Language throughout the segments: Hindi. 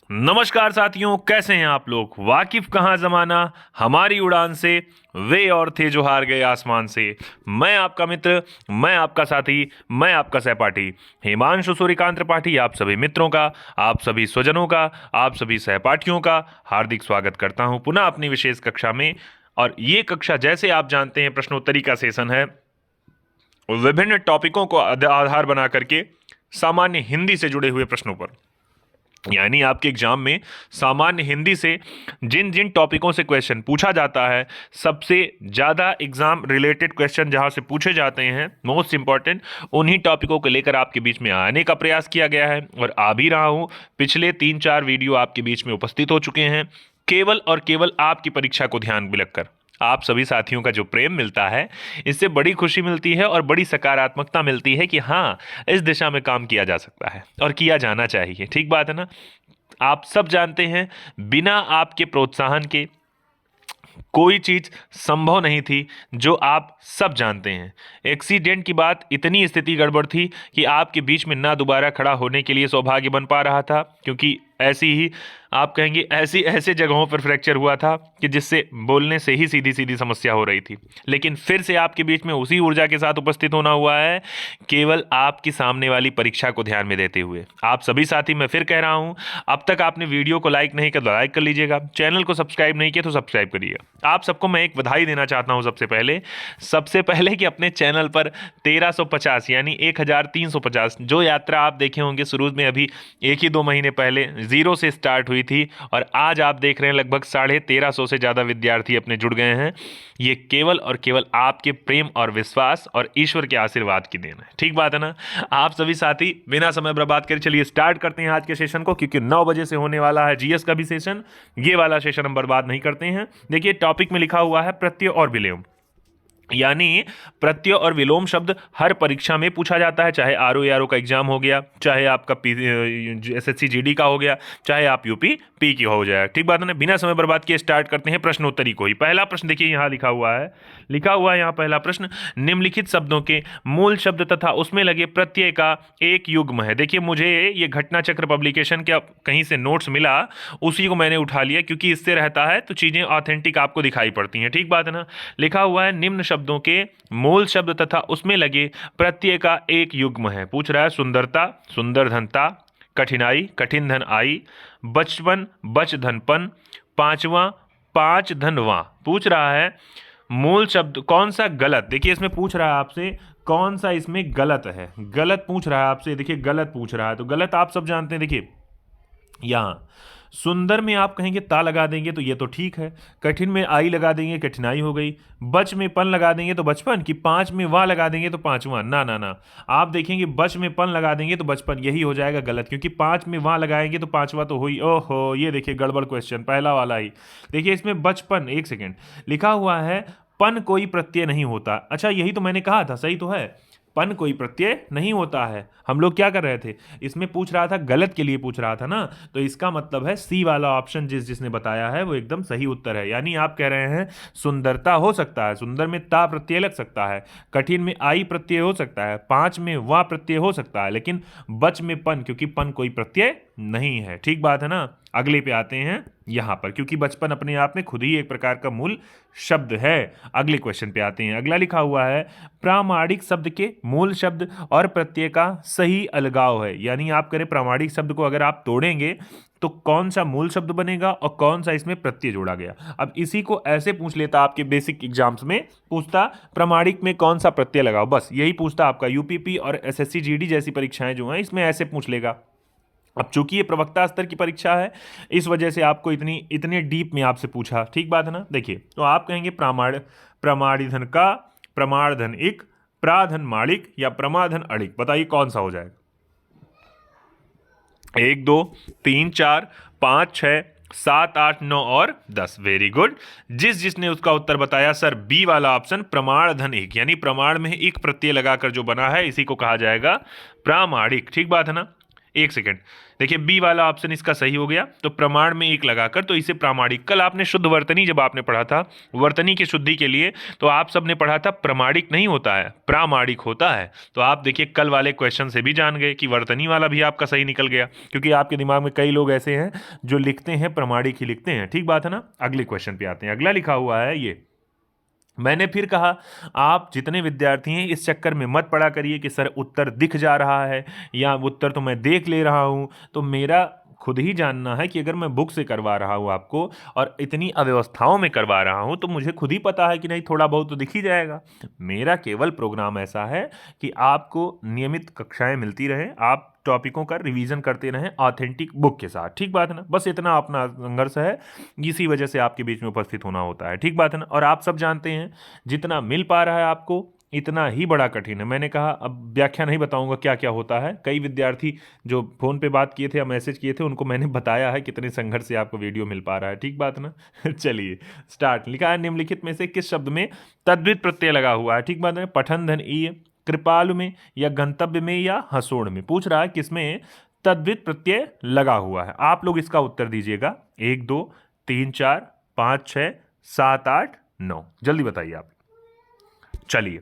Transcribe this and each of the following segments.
नमस्कार साथियों, कैसे हैं आप लोग। वाकिफ कहाँ जमाना हमारी उड़ान से, वे और थे जो हार गए आसमान से। मैं आपका मित्र, मैं आपका साथी, मैं आपका सहपाठी हिमांशु सूर्यकांत त्रिपाठी आप सभी मित्रों का, आप सभी स्वजनों का, आप सभी सहपाठियों का हार्दिक स्वागत करता हूं पुनः अपनी विशेष कक्षा में। और ये कक्षा, जैसे आप जानते हैं, प्रश्नोत्तरी का सेशन है। विभिन्न टॉपिकों को आधार बना करके सामान्य हिंदी से जुड़े हुए प्रश्नों पर, यानी आपके एग्जाम में सामान्य हिंदी से जिन जिन टॉपिकों से क्वेश्चन पूछा जाता है, सबसे ज़्यादा एग्जाम रिलेटेड क्वेश्चन जहां से पूछे जाते हैं, मोस्ट इंपॉर्टेंट, उन्हीं टॉपिकों को लेकर आपके बीच में आने का प्रयास किया गया है और आ भी रहा हूं। पिछले 3-4 वीडियो आपके बीच में उपस्थित हो चुके हैं, केवल और केवल आपकी परीक्षा को ध्यान में रखकर। आप सभी साथियों का जो प्रेम मिलता है, इससे बड़ी खुशी मिलती है और बड़ी सकारात्मकता मिलती है कि हाँ, इस दिशा में काम किया जा सकता है और किया जाना चाहिए। ठीक बात है ना। आप सब जानते हैं, बिना आपके प्रोत्साहन के कोई चीज संभव नहीं थी, जो आप सब जानते हैं। एक्सीडेंट की बात, इतनी स्थिति गड़बड़ थी कि आपके बीच में ना दोबारा खड़ा होने के लिए सौभाग्य बन पा रहा था, क्योंकि ऐसी ही आप कहेंगे ऐसी ऐसे जगहों पर फ्रैक्चर हुआ था कि जिससे बोलने से ही सीधी सीधी समस्या हो रही थी। लेकिन फिर से आपके बीच में उसी ऊर्जा के साथ उपस्थित होना हुआ है, केवल आपकी सामने वाली परीक्षा को ध्यान में देते हुए। आप सभी साथी, मैं फिर कह रहा हूं, अब तक आपने वीडियो को लाइक नहीं किया तो लाइक कर लीजिएगा, चैनल को सब्सक्राइब नहीं किया तो सब्सक्राइब करिएगा। आप सबको मैं एक बधाई देना चाहता हूं सबसे पहले कि अपने चैनल पर 1350 यानी 1350 जो यात्रा आप देखे होंगे शुरू में, अभी 1 ही 2 महीने पहले 0 से स्टार्ट हुई थी और आज आप देख रहे हैं लगभग 1350 से ज़्यादा विद्यार्थी अपने जुड़ गए हैं। ये केवल और केवल आपके प्रेम और विश्वास और ईश्वर के आशीर्वाद की देन है। ठीक बात है ना। आप सभी साथी, बिना समय बर्बाद करे चलिए स्टार्ट करते हैं आज के सेशन को, क्योंकि 9 बजे से होने वाला है जीएस का भी सेशन। ये वाला सेशन हम बर्बाद नहीं करते हैं। देखिए, टॉपिक में लिखा हुआ है प्रत्यय और विलोम, यानी प्रत्यय और विलोम शब्द हर परीक्षा में पूछा जाता है, चाहे आरओ एआरओ का एग्जाम हो गया, चाहे आपका एसएससी जीडी का हो गया, चाहे आप यूपी पी की हो जाए। ठीक बात है ना। बिना समय बर्बाद किए स्टार्ट करते हैं प्रश्नोत्तरी को ही। पहला प्रश्न देखिए, यहाँ लिखा हुआ है यहाँ पहला प्रश्न, निम्नलिखित शब्दों के मूल शब्द तथा उसमें लगे प्रत्यय का एक युग्म है। देखिए, मुझे ये घटना चक्र पब्लिकेशन के कहीं से नोट्स मिला, उसी को मैंने उठा लिया, क्योंकि इससे रहता है तो चीजें ऑथेंटिक आपको दिखाई पड़ती हैं। ठीक बात है ना। लिखा हुआ है निम्न शब्दों के मूल शब्द तथा उसमें लगे प्रत्यय का एक युग्म है। पूछ रहा है सुंदरता, सुंदर धनता, कठिनाई, कठिन धन आई, बचपन, बच धनपन, पांचवा, पांच धनवा। पूछ रहा है मूल शब्द कौन सा गलत। देखिए, इसमें पूछ रहा है आपसे कौन सा इसमें गलत है। गलत पूछ रहा है आपसे। देखिए, गलत पूछ रहा है तो गलत आप सब जानते हैं। देखिए, यहां सुंदर में आप कहेंगे ता लगा देंगे तो ये तो ठीक है, कठिन में आई लगा देंगे कठिनाई हो गई, बच में पन लगा देंगे तो बचपन, कि पांच में वाह लगा देंगे तो पांचवा। ना ना ना, आप देखेंगे बच में पन लगा देंगे तो बचपन, यही हो जाएगा गलत, क्योंकि पांच में वाह लगाएंगे तो पांचवा तो हुई। ओहो, ये देखिए गड़बड़ क्वेश्चन, पहला वाला ही। देखिए, इसमें बचपन, एक सेकेंड, लिखा हुआ है पन कोई प्रत्यय नहीं होता। अच्छा, यही तो मैंने कहा था, सही तो है, पन कोई प्रत्यय नहीं होता है। हम लोग क्या कर रहे थे, इसमें पूछ रहा था, गलत के लिए पूछ रहा था ना, तो इसका मतलब है सी वाला ऑप्शन जिसने बताया है वो एकदम सही उत्तर है। यानी आप कह रहे हैं सुंदरता हो सकता है, सुंदर में ता प्रत्यय लग सकता है, कठिन में आई प्रत्यय हो सकता है, पांच में वा प्रत्यय हो सकता है, लेकिन बच में पन, क्योंकि पन कोई प्रत्यय नहीं है। ठीक बात है ना। अगले पे आते हैं यहां पर, क्योंकि बचपन अपने आप में खुद ही एक प्रकार का मूल शब्द है। अगले क्वेश्चन पे आते हैं। अगला लिखा हुआ है प्रामाणिक शब्द के मूल शब्द और प्रत्यय का सही अलगाव है। यानी आप करें प्रामाणिक शब्द को अगर आप तोड़ेंगे तो कौन सा मूल शब्द बनेगा और कौन सा इसमें प्रत्यय जोड़ा गया। अब इसी को ऐसे पूछ लेता, आपके बेसिक एग्जाम्स में पूछता प्रामाणिक में कौन सा प्रत्यय लगाओ, बस यही पूछता आपका। यूपीपी और एसएससी जीडी जैसी परीक्षाएं जो हैं, इसमें ऐसे पूछ लेगा। अब चूंकि ये प्रवक्ता स्तर की परीक्षा है, इस वजह से आपको इतने डीप में आपसे पूछा। ठीक बात है ना। देखिए, तो आप कहेंगे प्रमाणिधन का, प्रमाणधन इक, प्राधन माणिक या प्रमाधन अड़िक। बताइए कौन सा हो जाएगा। 1 2 3 4 5 6 7 8 9 और 10। Very good. जिसने उसका उत्तर बताया सर बी वाला ऑप्शन, प्रमाण धन एक, यानी प्रमाण में एक प्रत्यय लगाकर जो बना है, इसी को कहा जाएगा प्रामाणिक। ठीक बात है ना। एक सेकेंड, देखिए बी वाला ऑप्शन इसका सही हो गया, तो प्रमाण में एक लगाकर तो इसे प्रामाणिक, कल आपने शुद्ध वर्तनी जब आपने पढ़ा था वर्तनी की शुद्धि के लिए, तो आप सबने पढ़ा था प्रमाणिक नहीं होता है, प्रामाणिक होता है। तो आप देखिए कल वाले क्वेश्चन से भी जान गए कि वर्तनी वाला भी आपका सही निकल गया, क्योंकि आपके दिमाग में कई लोग ऐसे हैं जो लिखते हैं प्रमाणिक ही लिखते हैं। ठीक बात है ना। अगले क्वेश्चन पे आते हैं। अगला लिखा हुआ है ये, मैंने फिर कहा आप जितने विद्यार्थी हैं इस चक्कर में मत पड़ा करिए कि सर उत्तर दिख जा रहा है या उत्तर तो मैं देख ले रहा हूं। तो मेरा खुद ही जानना है कि अगर मैं बुक से करवा रहा हूं आपको और इतनी अव्यवस्थाओं में करवा रहा हूं तो मुझे खुद ही पता है कि नहीं थोड़ा बहुत तो दिख ही जाएगा। मेरा केवल प्रोग्राम ऐसा है कि आपको नियमित कक्षाएं मिलती रहे, आप टॉपिकों का रिवीजन करते रहें ऑथेंटिक बुक के साथ। ठीक बात है ना। बस इतना अपना संघर्ष है, इसी वजह से आपके बीच में उपस्थित होना होता है। ठीक बात है ना। और आप सब जानते हैं जितना मिल पा रहा है आपको इतना ही बड़ा कठिन है। मैंने कहा अब व्याख्या नहीं बताऊंगा क्या क्या होता है। कई विद्यार्थी जो फ़ोन पे बात किए थे या मैसेज किए थे उनको मैंने बताया है कितने संघर्ष से आपको वीडियो मिल पा रहा है। ठीक बात है ना। चलिए स्टार्ट। लिखा है निम्नलिखित में से किस शब्द में तद्वित प्रत्यय लगा हुआ है। ठीक बात है। पठन धन ई, कृपालु में या गंतव्य में या हसोड़ में। पूछ रहा है किसमें तद्वित प्रत्यय लगा हुआ है। आप लोग इसका उत्तर दीजिएगा। 1 2 3 4 5 6 7 8 9, जल्दी बताइए आप। चलिए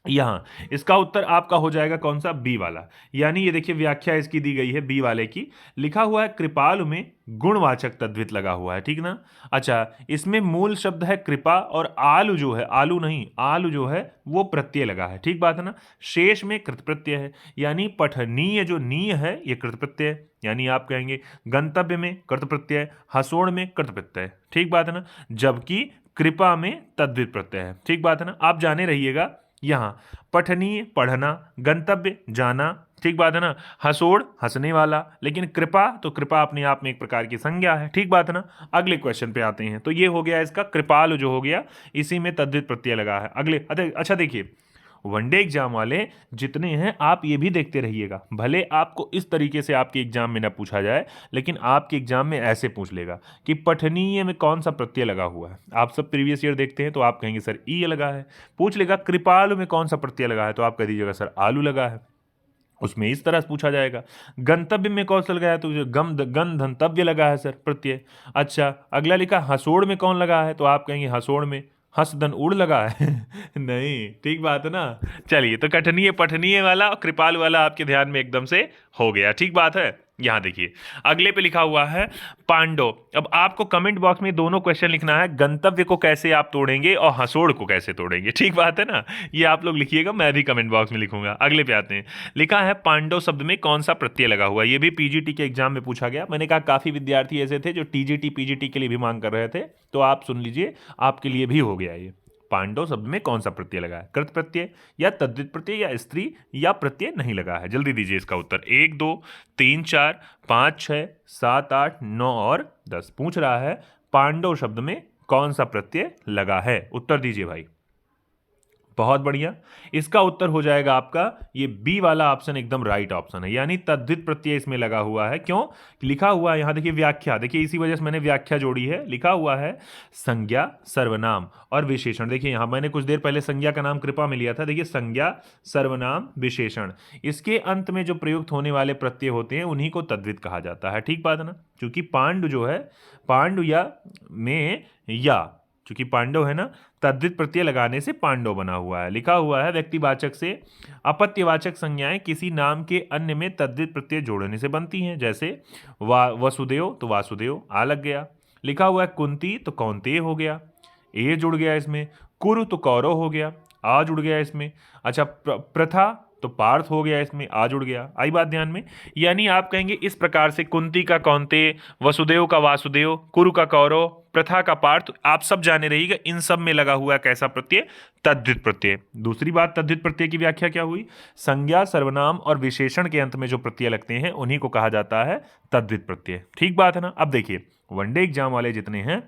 यहां इसका उत्तर आपका हो जाएगा कौन सा, बी वाला। यानी ये देखिए व्याख्या इसकी दी गई है बी वाले की, लिखा हुआ है कृपालु में गुणवाचक तद्वित लगा हुआ है। ठीक ना। अच्छा, इसमें मूल शब्द है कृपा और आलू जो है, आलू नहीं आलू जो है वो प्रत्यय लगा है। ठीक बात है ना। शेष में कृत प्रत्यय है, यानी पठनीय जो नीय है ये कृत प्रत्यय, यानी आप कहेंगे गंतव्य में कृत प्रत्यय, हसोड़ में कृत प्रत्यय। ठीक बात है ना। जबकि कृपा में तद्वित प्रत्यय है। ठीक बात है ना। आप जाने रहिएगा यहां पठनीय पढ़ना, गंतव्य जाना। ठीक बात है ना। हसोड़ हंसने वाला, लेकिन कृपा तो कृपा अपने आप में एक प्रकार की संज्ञा है। ठीक बात है ना। अगले क्वेश्चन पे आते हैं। तो ये हो गया इसका कृपाल जो हो गया, इसी में तद्वित प्रत्यय लगा है। अगले अच्छा देखिए वनडे एग्जाम वाले जितने हैं आप ये भी देखते रहिएगा, भले आपको इस तरीके से आपके एग्जाम में ना पूछा जाए लेकिन आपके एग्जाम में ऐसे पूछ लेगा कि पठनीय में कौन सा प्रत्यय लगा हुआ है। आप सब प्रीवियस ईयर देखते हैं तो आप कहेंगे सर ई लगा है। पूछ लेगा कृपालु में कौन सा प्रत्यय लगा है तो आप कह दीजिएगा सर आलू लगा है। उसमें इस तरह से पूछा जाएगा। गंतव्य में कौन सा लगा है तो गम धंतव्य लगा है सर प्रत्यय। अच्छा, अगला लिखा हसोड़ में कौन लगा है तो आप कहेंगे हसोड़ में हंसदन उड़ लगा है। नहीं, ठीक बात है ना। चलिए तो कठनीय पठनीय वाला और कृपाल वाला आपके ध्यान में एकदम से हो गया। ठीक बात है। यहां देखिए अगले पे लिखा हुआ है पांडव। अब आपको कमेंट बॉक्स में दोनों क्वेश्चन लिखना है, गंतव्य को कैसे आप तोड़ेंगे और हसोड़ को कैसे तोड़ेंगे। ठीक बात है ना। ये आप लोग लिखिएगा, मैं भी कमेंट बॉक्स में लिखूंगा। अगले पे आते हैं। लिखा है पांडव शब्द में कौन सा प्रत्यय लगा हुआ है। ये भी पीजीटी के एग्जाम में पूछा गया। मैंने कहा काफी विद्यार्थी ऐसे थे जो टीजीटी पीजीटी के लिए भी मांग कर रहे थे, तो आप सुन लीजिए आपके लिए भी हो गया ये। पांडव शब्द में कौन सा प्रत्यय लगा है, कृत प्रत्यय या तद्वित प्रत्यय या स्त्री या प्रत्यय नहीं लगा है। जल्दी दीजिए इसका उत्तर। 1 2 3 4 5 6 7 8 9 और 10। पूछ रहा है पांडव शब्द में कौन सा प्रत्यय लगा है। उत्तर दीजिए भाई। बहुत बढ़िया। इसका उत्तर हो जाएगा आपका ये बी वाला ऑप्शन एकदम राइट ऑप्शन है, यानी तद्धित प्रत्यय इसमें लगा हुआ है। क्यों लिखा हुआ है यहां देखिए व्याख्या, देखिए इसी वजह से मैंने व्याख्या जोड़ी है। लिखा हुआ है संज्ञा सर्वनाम और विशेषण। देखिए यहां मैंने कुछ देर पहले संज्ञा का नाम कृपा में लिया था। देखिए संज्ञा सर्वनाम विशेषण, इसके अंत में जो प्रयुक्त होने वाले प्रत्यय होते हैं उन्हीं को तद्वित कहा जाता है। ठीक बात है ना। क्योंकि पांडु जो है, पांडु या में या चूंकि पांडव है ना, तद्धित प्रत्यय लगाने से पांडव बना हुआ है। लिखा हुआ है व्यक्तिवाचक से अपत्यवाचक संज्ञाएं किसी नाम के अन्य में तद्धित प्रत्यय जोड़ने से बनती हैं। जैसे वसुदेव तो वासुदेव आ लग गया। लिखा हुआ है कुंती तो कौंतेय हो गया, ए जुड़ गया इसमें। कुरु तो कौरव हो गया, आ जुड़ गया इसमें। अच्छा प्रथा तो पार्थ हो गया इसमें, आ जुड़ गया। आई बात ध्यान में। यानी आप कहेंगे इस प्रकार से कुंती का कौंतेय, वसुदेव का वासुदेव, कुरु का कौरव, प्रथा का पार्थ, आप सब जाने रहिएगा इन सब में लगा हुआ कैसा प्रत्यय, तद्धित प्रत्यय। दूसरी बात तद्धित प्रत्यय की व्याख्या क्या हुई, संज्ञा सर्वनाम और विशेषण के अंत में जो प्रत्यय लगते हैं उन्हीं को कहा जाता है तद्धित प्रत्यय। ठीक बात है ना। अब देखिए वनडे एग्जाम वाले जितने हैं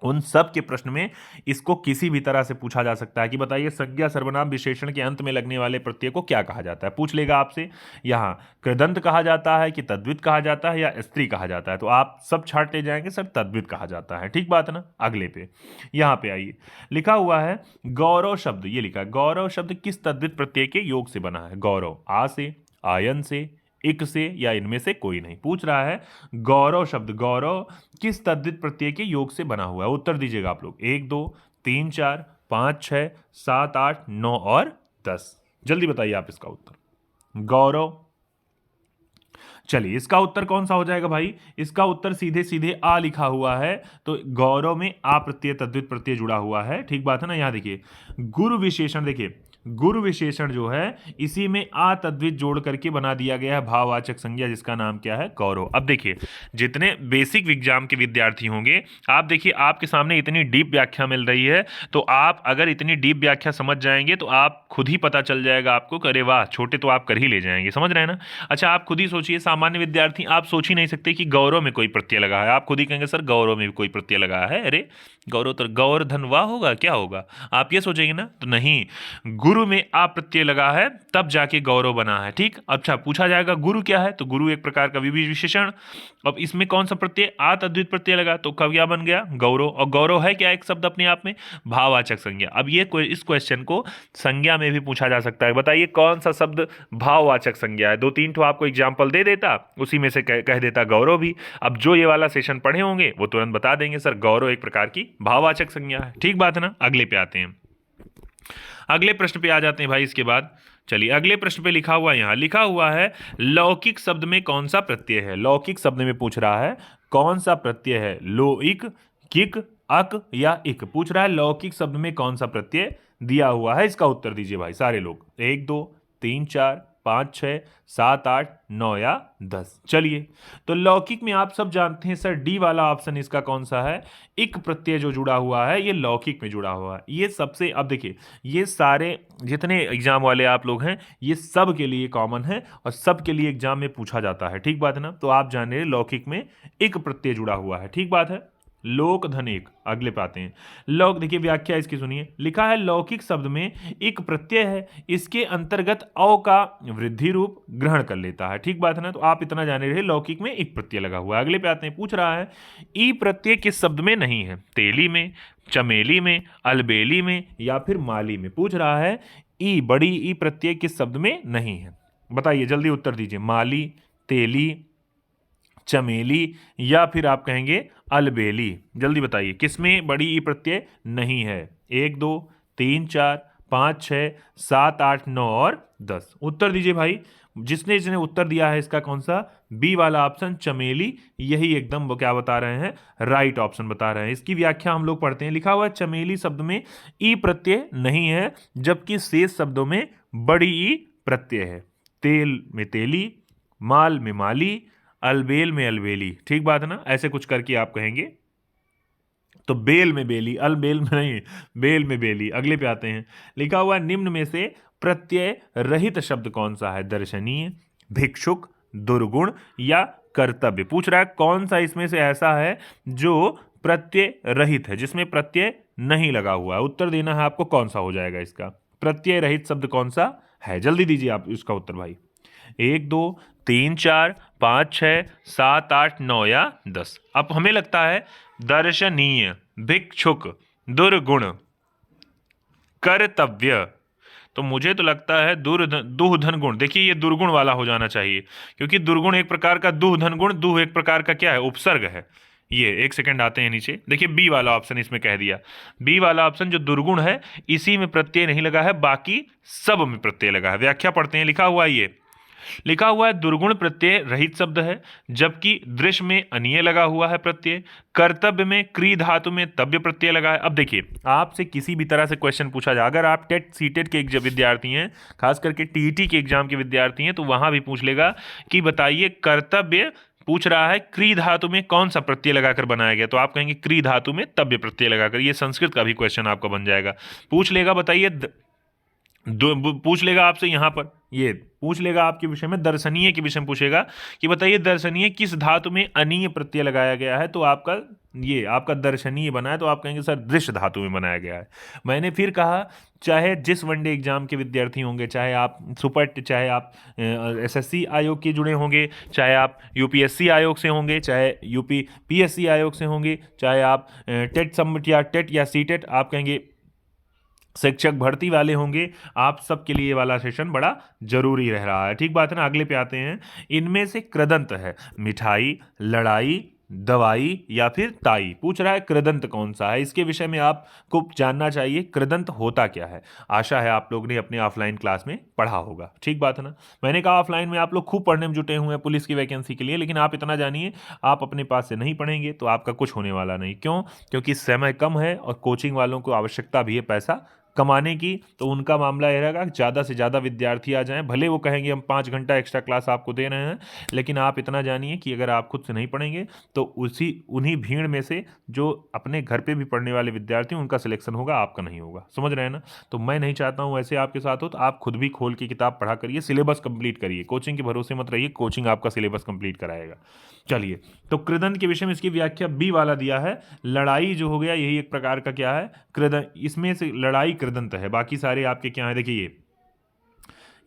उन सब के प्रश्न में इसको किसी भी तरह से पूछा जा सकता है कि बताइए संज्ञा सर्वनाम विशेषण के अंत में लगने वाले प्रत्यय को क्या कहा जाता है। पूछ लेगा आपसे यहाँ कृदंत कहा जाता है कि तद्वित कहा जाता है या स्त्री कहा जाता है, तो आप सब छाटते जाएंगे सर तद्वित कहा जाता है। ठीक बात है ना। अगले पे यहाँ पे आइए, लिखा हुआ है गौरव शब्द, ये लिखा है गौरव शब्द किस तद्वित प्रत्यय के योग से बना है। गौरव आ से, आयन से, इक से या इनमें से कोई नहीं। पूछ रहा है गौरव शब्द, गौरव किस तद्धित प्रत्यय के योग से बना हुआ है? उत्तर दीजिएगा आप लोग। 1 2 3 4 5 6 7 8 9 और 10। जल्दी बताइए आप इसका उत्तर। गौरव, चलिए इसका उत्तर कौन सा हो जाएगा भाई? इसका उत्तर सीधे सीधे आ लिखा हुआ है, तो गौरव में आ प्रत्यय तद्धित प्रत्यय जुड़ा हुआ है। ठीक बात है ना। यहां देखिए गुरु विशेषण, देखिए गुरु विशेषण जो है इसी में आ तद्धित जोड़ करके बना दिया गया है भाववाचक संज्ञा, जिसका नाम क्या है? गौरव। अब देखिए जितने बेसिक एग्जाम के विद्यार्थी होंगे, आप देखिए आपके सामने इतनी डीप व्याख्या मिल रही है, तो आप अगर इतनी डीप व्याख्या समझ जाएंगे तो आप खुद ही पता चल जाएगा आपको, अरे वाह छोटे तो आप कर ही ले जाएंगे। समझ रहे हैं ना? अच्छा आप खुद ही सोचिए, सामान्य विद्यार्थी आप सोच ही नहीं सकते कि गौरव में कोई प्रत्यय लगा है। आप खुद ही कहेंगे सर गौरव में भी कोई प्रत्यय लगा है, अरे गौरव तो गौरधन वाह होगा, क्या होगा, आप ये सोचेंगे ना। तो नहीं, गुरु में आ प्रत्यय लगा है तब जाके गौरव बना है। ठीक। अच्छा पूछा जाएगा गुरु क्या है, तो गुरु एक प्रकार का विशेषण। अब इसमें कौन सा प्रत्यय? आ तद्धित प्रत्यय लगा, तो कब क्या बन गया? गौरव। और गौरव है क्या? एक शब्द अपने आप में, भाववाचक संज्ञा। अब ये इस क्वेश्चन को संज्ञा में भी पूछा जा सकता है। बताइए कौन सा शब्द भाववाचक संज्ञा है? 2-3 ठो आपको एग्जाम्पल दे देता, उसी में से कह देता गौरव भी। अब जो ये वाला सेशन पढ़े होंगे वो तुरंत बता देंगे सर गौरव एक प्रकार की भाववाचक संज्ञा है। ठीक बात है ना। अगले पे आते हैं, अगले प्रश्न पे आ जाते हैं भाई। इसके बाद चलिए अगले प्रश्न पे लिखा हुआ, यहां लिखा हुआ है लौकिक शब्द में कौन सा प्रत्यय है? लौकिक शब्द में पूछ रहा है कौन सा प्रत्यय है? लोइक, किक, अक या इक। पूछ रहा है लौकिक शब्द में कौन सा प्रत्यय दिया हुआ है। इसका उत्तर दीजिए भाई सारे लोग। 1 2 3 4 5 6 7 8 9 या 10। चलिए तो लौकिक में आप सब जानते हैं सर डी वाला ऑप्शन इसका कौन सा है? इक प्रत्यय जो जुड़ा हुआ है ये लौकिक में जुड़ा हुआ है। ये सबसे, अब देखिए ये सारे जितने एग्जाम वाले आप लोग हैं ये सब के लिए कॉमन है और सब के लिए एग्जाम में पूछा जाता है। ठीक बात है ना। तो आप जान रहे लौकिक में इक प्रत्यय जुड़ा हुआ है। ठीक बात है। लोक धन एक। अगले पे आते हैं। लौक, देखिए व्याख्या इसकी सुनिए। लिखा है लौकिक शब्द में एक प्रत्यय है, इसके अंतर्गत अ का वृद्धि रूप ग्रहण कर लेता है। ठीक बात है ना। तो आप इतना जाने रहे लौकिक में एक प्रत्यय लगा हुआ है। अगले पे आते हैं। पूछ रहा है ई प्रत्यय किस शब्द में नहीं है? तेली में, चमेली में, अलबेली में या फिर माली में। पूछ रहा है ई, बड़ी ई प्रत्यय किस शब्द में नहीं है? बताइए जल्दी उत्तर दीजिए। माली, तेली, चमेली या फिर आप कहेंगे अलबेली। जल्दी बताइए किसमें बड़ी ई प्रत्यय नहीं है? 1 2 3 4 5 6 7 8 9 और 10। उत्तर दीजिए भाई। जिसने जिसने उत्तर दिया है इसका कौन सा? बी वाला ऑप्शन चमेली। यही एकदम वो क्या बता रहे हैं? राइट ऑप्शन बता रहे हैं। इसकी व्याख्या हम लोग पढ़ते हैं। लिखा हुआ है चमेली शब्द में ई प्रत्यय नहीं है, जबकि शेष शब्दों में बड़ी ई प्रत्यय है। तेल में तेली, माल में माली, अलबेल में अलबेली। ठीक बात है ना। ऐसे कुछ करके आप कहेंगे। तो बेल में बेली, अलबेल में नहीं, बेल में बेली। अगले पे आते हैं। लिखा हुआ निम्न में से प्रत्यय रहित शब्द कौन सा है? दर्शनीय, भिक्षुक, दुर्गुण या कर्तव्य। पूछ रहा है कौन सा इसमें से ऐसा है जो प्रत्यय रहित है, जिसमें प्रत्यय नहीं लगा हुआ है। उत्तर देना है आपको कौन सा हो जाएगा इसका। प्रत्यय रहित शब्द कौन सा है? जल्दी दीजिए आप इसका उत्तर भाई। 1 2 3 4 5 6 7 8 9 या 10। अब हमें लगता है दर्शनीय, भिक्षुक, दुर्गुण, कर्तव्य, तो मुझे तो लगता है दुह धन गुण। देखिए ये दुर्गुण वाला हो जाना चाहिए, क्योंकि दुर्गुण एक प्रकार का, दुह धन गुण, दुह एक प्रकार का क्या है? उपसर्ग है। ये 1 सेकंड आते हैं नीचे। देखिए बी वाला ऑप्शन इसमें कह दिया। बी वाला ऑप्शन जो दुर्गुण है इसी में प्रत्यय नहीं लगा है, बाकी सब में प्रत्यय लगा है। व्याख्या पढ़ते हैं। लिखा हुआ है ये, लिखा हुआ है दुर्गुण प्रत्यय रहित शब्द है, जबकि दृश्य में अनीय लगा हुआ है प्रत्यय। कर्तव्य में क्री धातु में तव्य प्रत्यय लगा है। अब देखिए आपसे किसी भी तरह से क्वेश्चन पूछा जाए, अगर आप टेट सीटेट के विद्यार्थी हैं, खास करके टीईटी के एग्जाम के विद्यार्थी हैं, तो वहां भी पूछ लेगा कि बताइए कर्तव्य, पूछ रहा है क्री धातु में कौन सा प्रत्यय लगाकर बनाया गया, तो आप कहेंगे क्री धातु में तव्य प्रत्यय लगाकर। ये संस्कृत का भी क्वेश्चन आपका बन जाएगा। पूछ लेगा बताइए पूछ लेगा आपसे यहाँ पर, ये पूछ लेगा आपके विषय में दर्शनीय के विषय में पूछेगा कि बताइए दर्शनीय किस धातु में अनीय प्रत्यय लगाया गया है, तो आपका ये आपका दर्शनीय बना है, तो आप कहेंगे सर दृश्य धातु में बनाया गया है। मैंने फिर कहा चाहे जिस वनडे एग्जाम के विद्यार्थी होंगे, चाहे आप सुपर, चाहे आप एसएससी आयोग के जुड़े होंगे, चाहे आप यूपीएससी आयोग से होंगे, चाहे यूपी पीएससी आयोग से होंगे, चाहे आप टेट सबमिट या टेट या सीटेट, आप कहेंगे शिक्षक भर्ती वाले होंगे, आप सबके लिए ये वाला सेशन बड़ा जरूरी रह रहा है। ठीक बात है ना। अगले पे आते हैं। इनमें से कृदंत है मिठाई, लड़ाई, दवाई या फिर ताई। पूछ रहा है कृदंत कौन सा है, इसके विषय में आपको जानना चाहिए कृदंत होता क्या है। आशा है आप लोग ने अपने ऑफलाइन क्लास में पढ़ा होगा। ठीक बात है ना। मैंने कहा ऑफलाइन में आप लोग खूब पढ़ने में जुटे हुए हैं पुलिस की वैकेंसी के लिए, लेकिन आप इतना जानिए, आप अपने पास से नहीं पढ़ेंगे तो आपका कुछ होने वाला नहीं। क्यों? क्योंकि समय कम है और कोचिंग वालों को आवश्यकता भी है पैसा कमाने की। तो उनका मामला यह रहेगा कि ज़्यादा से ज़्यादा विद्यार्थी आ जाएं, भले वो कहेंगे हम 5 घंटा एक्स्ट्रा क्लास आपको दे रहे हैं, लेकिन आप इतना जानिए कि अगर आप खुद से नहीं पढ़ेंगे तो उन्हीं भीड़ में से जो अपने घर पे भी पढ़ने वाले विद्यार्थी हैं उनका सिलेक्शन होगा, आपका नहीं होगा। समझ रहे हैं ना। तो मैं नहीं चाहता हूँ ऐसे आपके साथ हो, तो आप खुद भी खोल के किताब पढ़ा करिए, सिलेबस कंप्लीट करिए। कोचिंग के भरोसे मत रहिए, कोचिंग आपका सिलेबस कंप्लीट कराएगा। चलिए, तो कृदंत के विषय में इसकी व्याख्या बी वाला दिया है। लड़ाई जो हो गया यही एक प्रकार का क्या है, कृदंत। इसमें से लड़ाई कृदंत है, बाकी सारे आपके क्या है, देखिए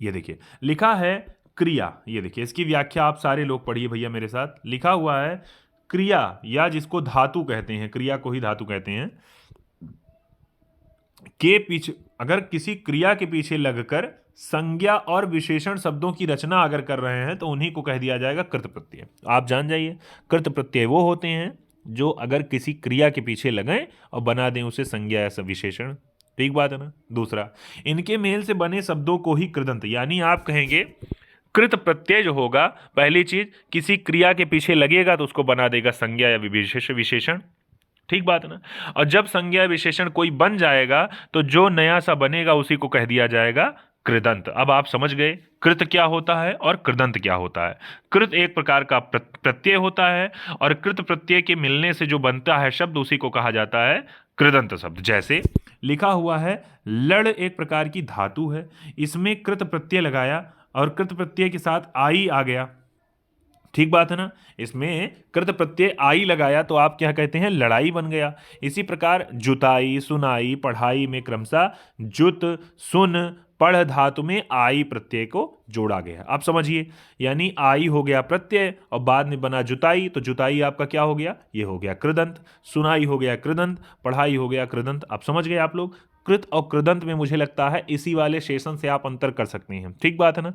ये देखिए लिखा है क्रिया। ये देखिए इसकी व्याख्या आप सारे लोग पढ़िए भैया मेरे साथ। लिखा हुआ है क्रिया, या जिसको धातु कहते हैं, क्रिया को ही धातु कहते हैं, के पीछे अगर किसी क्रिया के पीछे लगकर संज्ञा और विशेषण शब्दों की रचना अगर कर रहे हैं तो उन्हीं को कह दिया जाएगा कृत प्रत्यय। आप जान जाइए, कृत प्रत्यय वो होते हैं जो अगर किसी क्रिया के पीछे लगें और बना दें उसे संज्ञा या विशेषण। ठीक बात है ना। दूसरा, इनके मेल से बने शब्दों को ही कृदंत, यानी आप कहेंगे कृत प्रत्यय जो होगा, पहली चीज किसी क्रिया के पीछे लगेगा तो उसको बना देगा संज्ञा या विशेषण। ठीक बात है ना। और जब संज्ञा विशेषण कोई बन जाएगा तो जो नया सा बनेगा उसी को कह दिया जाएगा कृदंत। अब आप समझ गए कृत क्या होता है और कृदंत क्या होता है। कृत एक प्रकार का प्रत्यय होता है और कृत प्रत्यय के मिलने से जो बनता है शब्द उसी को कहा जाता है कृदंत शब्द। जैसे लिखा हुआ है लड़ एक प्रकार की धातु है, इसमें कृत प्रत्यय लगाया और कृत प्रत्यय के साथ आई आ गया। ठीक बात है ना। इसमें कृत प्रत्यय आई लगाया तो आप क्या कहते हैं, लड़ाई बन गया। इसी प्रकार जुताई, सुनाई, पढ़ाई में क्रमशः जुत, सुन, पढ़ धातु में आई प्रत्यय को जोड़ा गया। आप समझिए, यानी आई हो गया प्रत्यय और बाद में बना जुताई, तो जुताई आपका क्या हो गया, ये हो गया कृदंत। सुनाई हो गया कृदंत, पढ़ाई हो गया कृदंत। आप समझ गए आप लोग। कृत और कृदंत में मुझे लगता है इसी वाले सेशन से आप अंतर कर सकते हैं। ठीक बात है ना।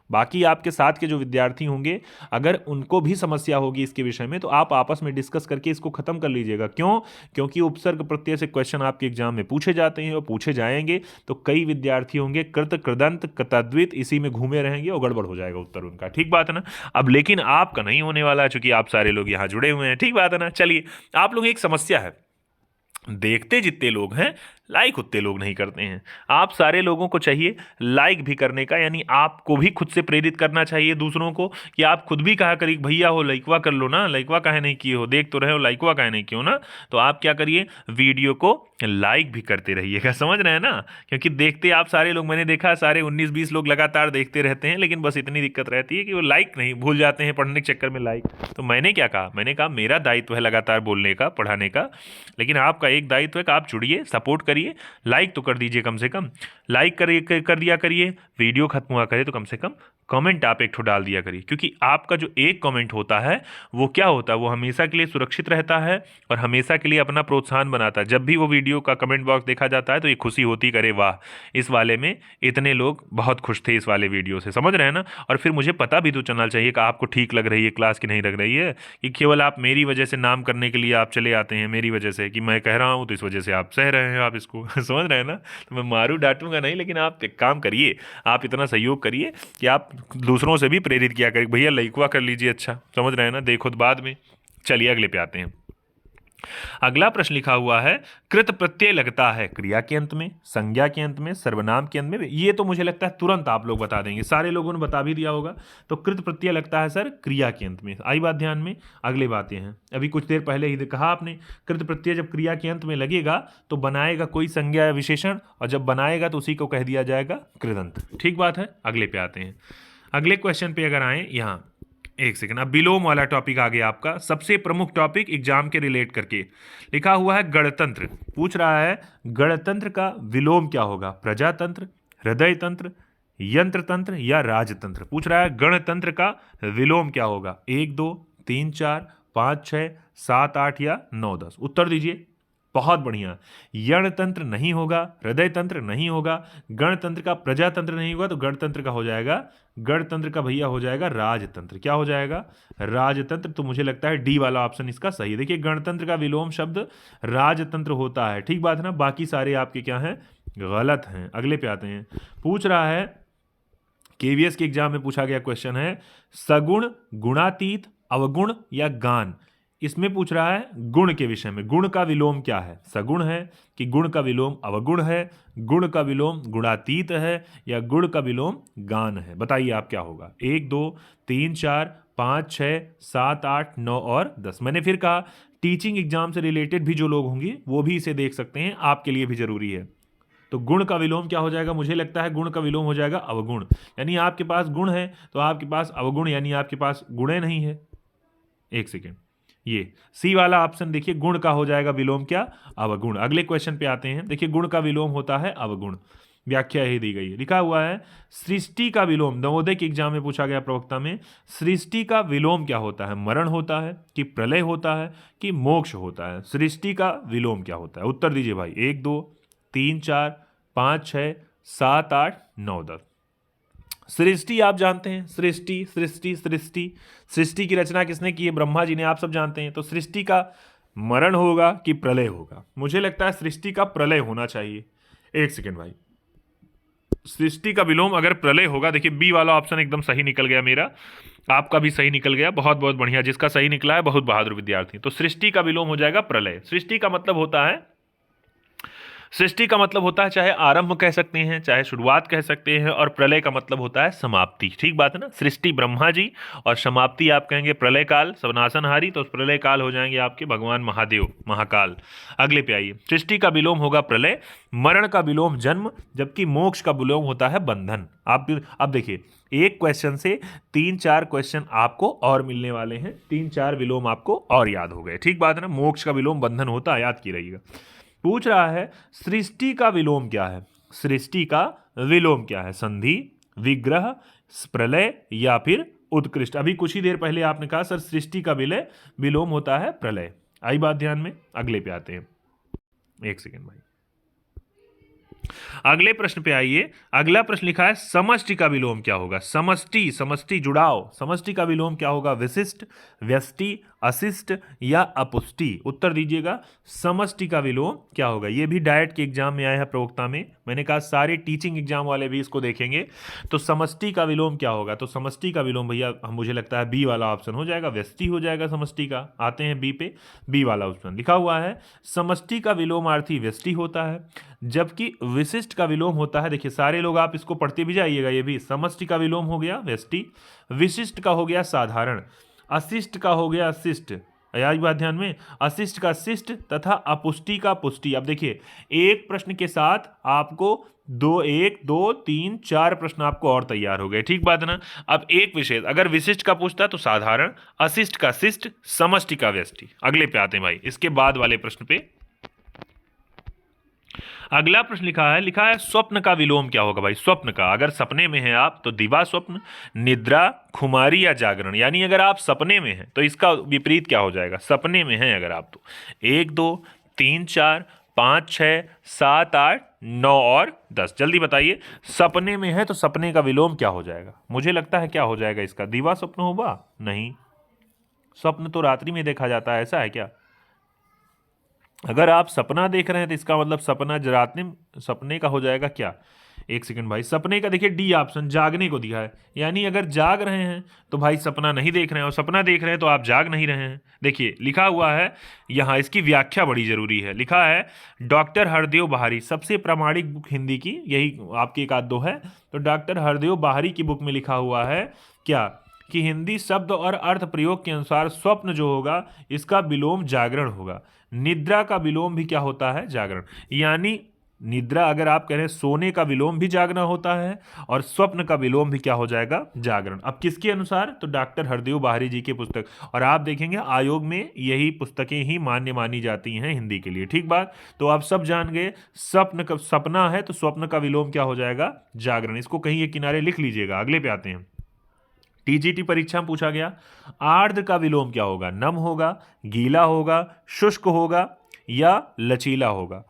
बाकी आपके साथ के जो विद्यार्थी होंगे अगर उनको भी समस्या होगी इसके विषय में तो आप आपस में डिस्कस करके इसको खत्म कर लीजिएगा। क्यों? क्योंकि उपसर्ग प्रत्यय से क्वेश्चन आपके एग्जाम में पूछे जाते हैं और पूछे जाएंगे तो कई विद्यार्थी होंगे कृत, कृदंत, तद्वित इसी में घूमे रहेंगे और गड़बड़ हो जाएगा उत्तर उनका। ठीक बात है ना। अब लेकिन आपका नहीं होने वाला है चूंकि आप सारे लोग यहाँ जुड़े हुए हैं। ठीक बात है ना। चलिए, आप लोग एक समस्या है, देखते जितने लोग हैं लाइक उतने लोग नहीं करते हैं। आप सारे लोगों को चाहिए लाइक भी करने का, यानी आपको भी खुद से प्रेरित करना चाहिए दूसरों को कि आप खुद भी कहा करिए भैया हो लाइकवा कर लो ना, लाइकवा काहे नहीं किए हो, देख तो रहे हो लाइकवा काहे नहीं किए हो ना। तो आप क्या करिए, वीडियो को लाइक भी करते रहिएगा। समझ रहे हैं ना। क्योंकि देखते आप सारे लोग, मैंने देखा सारे 19-20 लोग लगातार देखते रहते हैं, लेकिन बस इतनी दिक्कत रहती है कि वो लाइक नहीं, भूल जाते हैं पढ़ने के चक्कर में लाइक। तो मैंने क्या कहा, मैंने कहा मेरा दायित्व है लगातार बोलने का, पढ़ाने का, लेकिन आपका एक दायित्व है कि आप जुड़िए, सपोर्ट करिए, लाइक तो कर दीजिए कम से कम। लाइक करिए, कर दिया करिए। वीडियो खत्म हुआ करे तो कम से कम कमेंट आप एक ठो डाल दिया करिए, क्योंकि आपका जो एक कमेंट होता है वो क्या होता है, वो हमेशा के लिए सुरक्षित रहता है और हमेशा के लिए अपना प्रोत्साहन बनाता है। जब भी वो वीडियो का कमेंट बॉक्स देखा जाता है तो ये खुशी होती, करे वाह इस वाले में इतने लोग बहुत खुश थे इस वाले वीडियो से। समझ रहे हैं ना। और फिर मुझे पता भी तो चलना चाहिए कि आपको ठीक लग रही है क्लास की नहीं लग रही है, कि केवल आप मेरी वजह से नाम करने के लिए आप चले आते हैं, मेरी वजह से कि मैं कह रहा हूँ तो इस वजह से आप सह रहे हैं आप इसको। समझ रहे हैं ना। तो मैं मारू डांटूंगा नहीं, लेकिन आप एक काम करिए, आप इतना सहयोग करिए कि आप दूसरों से भी प्रेरित किया करें, भैया लाइकवा कर लीजिए। अच्छा, समझ रहे हैं ना, देखो तो बाद में। चलिए अगले पे आते हैं। अगला प्रश्न लिखा हुआ है कृत प्रत्यय लगता है क्रिया के अंत में, संज्ञा के अंत में, सर्वनाम के अंत में। ये तो मुझे लगता है तुरंत आप लोग बता देंगे, सारे लोगों ने बता भी दिया होगा। तो कृत प्रत्यय लगता है सर क्रिया के अंत में। आई बात ध्यान में। अगले बातें हैं, अभी कुछ देर पहले ही कहा आपने, कृत प्रत्यय जब क्रिया के अंत में लगेगा तो बनाएगा कोई संज्ञा या विशेषण, और जब बनाएगा तो उसी को कह दिया जाएगा कृदंत। ठीक बात है। अगले पे आते हैं। अगले क्वेश्चन पे अगर आए, यहाँ एक सेकंड, अब विलोम वाला टॉपिक आ गया आपका, सबसे प्रमुख टॉपिक एग्जाम के रिलेट करके। लिखा हुआ है गणतंत्र। पूछ रहा है गणतंत्र का विलोम क्या होगा, प्रजातंत्र, हृदय तंत्र, यंत्र तंत्र या राजतंत्र। पूछ रहा है गणतंत्र का विलोम क्या होगा, 1 2 3 4 5 6 7 8 या 9 10। उत्तर दीजिए। बहुत बढ़िया। यणतंत्र नहीं होगा, हृदय तंत्र नहीं होगा, गणतंत्र का प्रजातंत्र नहीं होगा, तो गणतंत्र का हो जाएगा, गणतंत्र का भैया हो जाएगा राजतंत्र। क्या हो जाएगा? राजतंत्र। तो मुझे लगता है डी वाला ऑप्शन इसका सही है। देखिए गणतंत्र का विलोम शब्द राजतंत्र होता है, ठीक बात है ना। बाकी सारे आपके क्या हैं? गलत हैं। अगले पे आते हैं। पूछ रहा है, केवीएस के एग्जाम में पूछा गया क्वेश्चन है, सगुण, गुणातीत, अवगुण या गान। इसमें पूछ रहा है गुण के विषय में, गुण का विलोम क्या है? सगुण है कि गुण का विलोम अवगुण है, गुण का विलोम गुणातीत है या गुण का विलोम गान है? बताइए आप क्या होगा। 1 2 3 4 5 6 7 8 9 और 10। मैंने फिर कहा टीचिंग एग्जाम से रिलेटेड भी जो लोग होंगे वो भी इसे देख सकते हैं, आपके लिए भी जरूरी है। तो गुण का विलोम क्या हो जाएगा? मुझे लगता है गुण का विलोम हो जाएगा अवगुण। यानी आपके पास गुण है तो आपके पास अवगुण, यानी आपके पास गुणे नहीं है। एक सेकेंड, ये सी वाला ऑप्शन देखिए, गुण का हो जाएगा विलोम क्या? अवगुण। अगले क्वेश्चन पे आते हैं। देखिए गुण का विलोम होता है अवगुण, व्याख्या ही दी गई है। लिखा हुआ है सृष्टि का विलोम, नवोदय के एग्जाम में पूछा गया प्रवक्ता में, सृष्टि का विलोम क्या होता है? मरण होता है कि प्रलय होता है कि मोक्ष होता है? सृष्टि का विलोम क्या होता है? उत्तर दीजिए भाई। 1 2 3 4 5 6 7 8 9 10। सृष्टि आप जानते हैं, सृष्टि सृष्टि सृष्टि सृष्टि की रचना किसने की है? ब्रह्मा जी ने, आप सब जानते हैं। तो सृष्टि का मरण होगा कि प्रलय होगा? मुझे लगता है सृष्टि का प्रलय होना चाहिए। एक सेकेंड भाई, सृष्टि का विलोम अगर प्रलय होगा, देखिए बी वाला ऑप्शन एकदम सही निकल गया मेरा, आपका भी सही निकल गया, बहुत बहुत बढ़िया। जिसका सही निकला है बहुत बहादुर विद्यार्थी। तो सृष्टि का विलोम हो जाएगा प्रलय। सृष्टि का मतलब होता है, सृष्टि का मतलब होता है चाहे आरंभ कह सकते हैं, चाहे शुरुआत कह सकते हैं, और प्रलय का मतलब होता है समाप्ति। ठीक बात है ना। सृष्टि ब्रह्मा जी और समाप्ति आप कहेंगे प्रलय काल, सवनाशनहारी, तो प्रलय काल हो जाएंगे आपके भगवान महादेव, महाकाल। अगले पे आइए। सृष्टि का विलोम होगा प्रलय, मरण का विलोम जन्म, जबकि मोक्ष का विलोम होता है बंधन। आप अब देखिए, एक क्वेश्चन से 3-4 क्वेश्चन आपको और मिलने वाले हैं, 3-4 विलोम आपको और याद हो गए। ठीक बात है ना। मोक्ष का विलोम बंधन होता है, याद की रहिएगा। पूछ रहा है सृष्टि का विलोम क्या है? सृष्टि का विलोम क्या है? संधि, विग्रह, प्रलय या फिर उत्कृष्ट। अभी कुछ ही देर पहले आपने कहा सर सृष्टि का विलय विलोम होता है प्रलय। आई बात ध्यान में। अगले पे आते हैं। एक सेकेंड भाई, अगले प्रश्न पे आइए। अगला प्रश्न लिखा है समष्टि का विलोम क्या होगा? समष्टि, समष्टि जुड़ाव, समष्टि का विलोम क्या होगा? विशिष्ट, व्यष्टि, अशिष्ट या अपुष्टि? उत्तर दीजिएगा। समष्टि का विलोम क्या होगा? ये भी डाइट के एग्जाम में आया है प्रवक्ता में। मैंने कहा सारे टीचिंग एग्जाम वाले भी इसको देखेंगे। तो समष्टि का विलोम क्या होगा? तो समष्टि का विलोम भैया मुझे लगता है बी वाला ऑप्शन हो जाएगा, व्यष्टि हो जाएगा समष्टि का। आते हैं बी पे। बी वाला ऑप्शन लिखा हुआ है समष्टि का विलोमार्थी व्यष्टि होता है, जबकि विशिष्ट का विलोम होता है, देखिए सारे लोग आप इसको पढ़ते भी जाइएगा, ये भी समष्टि का विलोम हो गया व्यष्टि, विशिष्ट का हो गया साधारण, अशिष्ट का हो गया शिष्ट। आज बात ध्यान में, अशिष्ट का शिष्ट तथा अपुष्टि का पुष्टि। अब देखिए एक प्रश्न के साथ आपको 1 2 3 4 प्रश्न आपको और तैयार हो गए। ठीक बात है ना। अब एक विशेष, अगर विशिष्ट का पूछता तो साधारण, अशिष्ट का शिष्ट, समष्टि का व्यष्टि। अगले पे आते हैं भाई, इसके बाद वाले प्रश्न पे। अगला प्रश्न लिखा है स्वप्न का विलोम क्या होगा भाई? स्वप्न का, अगर सपने में हैं आप तो दिवा स्वप्न, निद्रा, खुमारी या जागरण। यानी अगर आप सपने में हैं तो इसका विपरीत क्या हो जाएगा? सपने में हैं अगर आप तो 1 2 3 4 5 6 7 8 9 और 10। जल्दी बताइए, सपने में है तो सपने का विलोम क्या हो जाएगा? मुझे लगता है क्या हो जाएगा इसका? दिवा स्वप्न होगा? नहीं, स्वप्न तो रात्रि में देखा जाता है, ऐसा है क्या? अगर आप सपना देख रहे हैं तो इसका मतलब सपना रात्रि, सपने का हो जाएगा क्या? एक सेकंड भाई, सपने का देखिए डी ऑप्शन जागने को दिया है, यानी अगर जाग रहे हैं तो भाई सपना नहीं देख रहे हैं, और सपना देख रहे हैं तो आप जाग नहीं रहे हैं। देखिए लिखा हुआ है यहाँ, इसकी व्याख्या बड़ी जरूरी है। लिखा है डॉक्टर हरदेव बाहरी, सबसे प्रामाणिक बुक हिंदी की, यही आपकी एक आध दो है। तो डॉक्टर हरदेव बाहरी की बुक में लिखा हुआ है क्या कि हिंदी शब्द और अर्थ प्रयोग के अनुसार स्वप्न जो होगा इसका विलोम जागरण होगा। निद्रा का विलोम भी क्या होता है? जागरण। यानी निद्रा अगर आप कह रहे हैं सोने का विलोम भी जागना होता है, और स्वप्न का विलोम भी क्या हो जाएगा? जागरण। अब किसके अनुसार? तो डॉक्टर हरदेव बाहरी जी की पुस्तक, और आप देखेंगे आयोग में यही पुस्तकें ही मान्य मानी जाती हैं हिंदी के लिए। ठीक बात। तो आप सब जान गए, स्वप्न का, सपना है तो स्वप्न का विलोम क्या हो जाएगा? जागरण। इसको कहीं एक किनारे लिख लीजिएगा। अगले पे आते हैं। टीजीटी परीक्षा में पूछा गया आर्द्र का विलोम क्या होगा? नम होगा, गीला होगा, शुष्क होगा या लचीला होगा?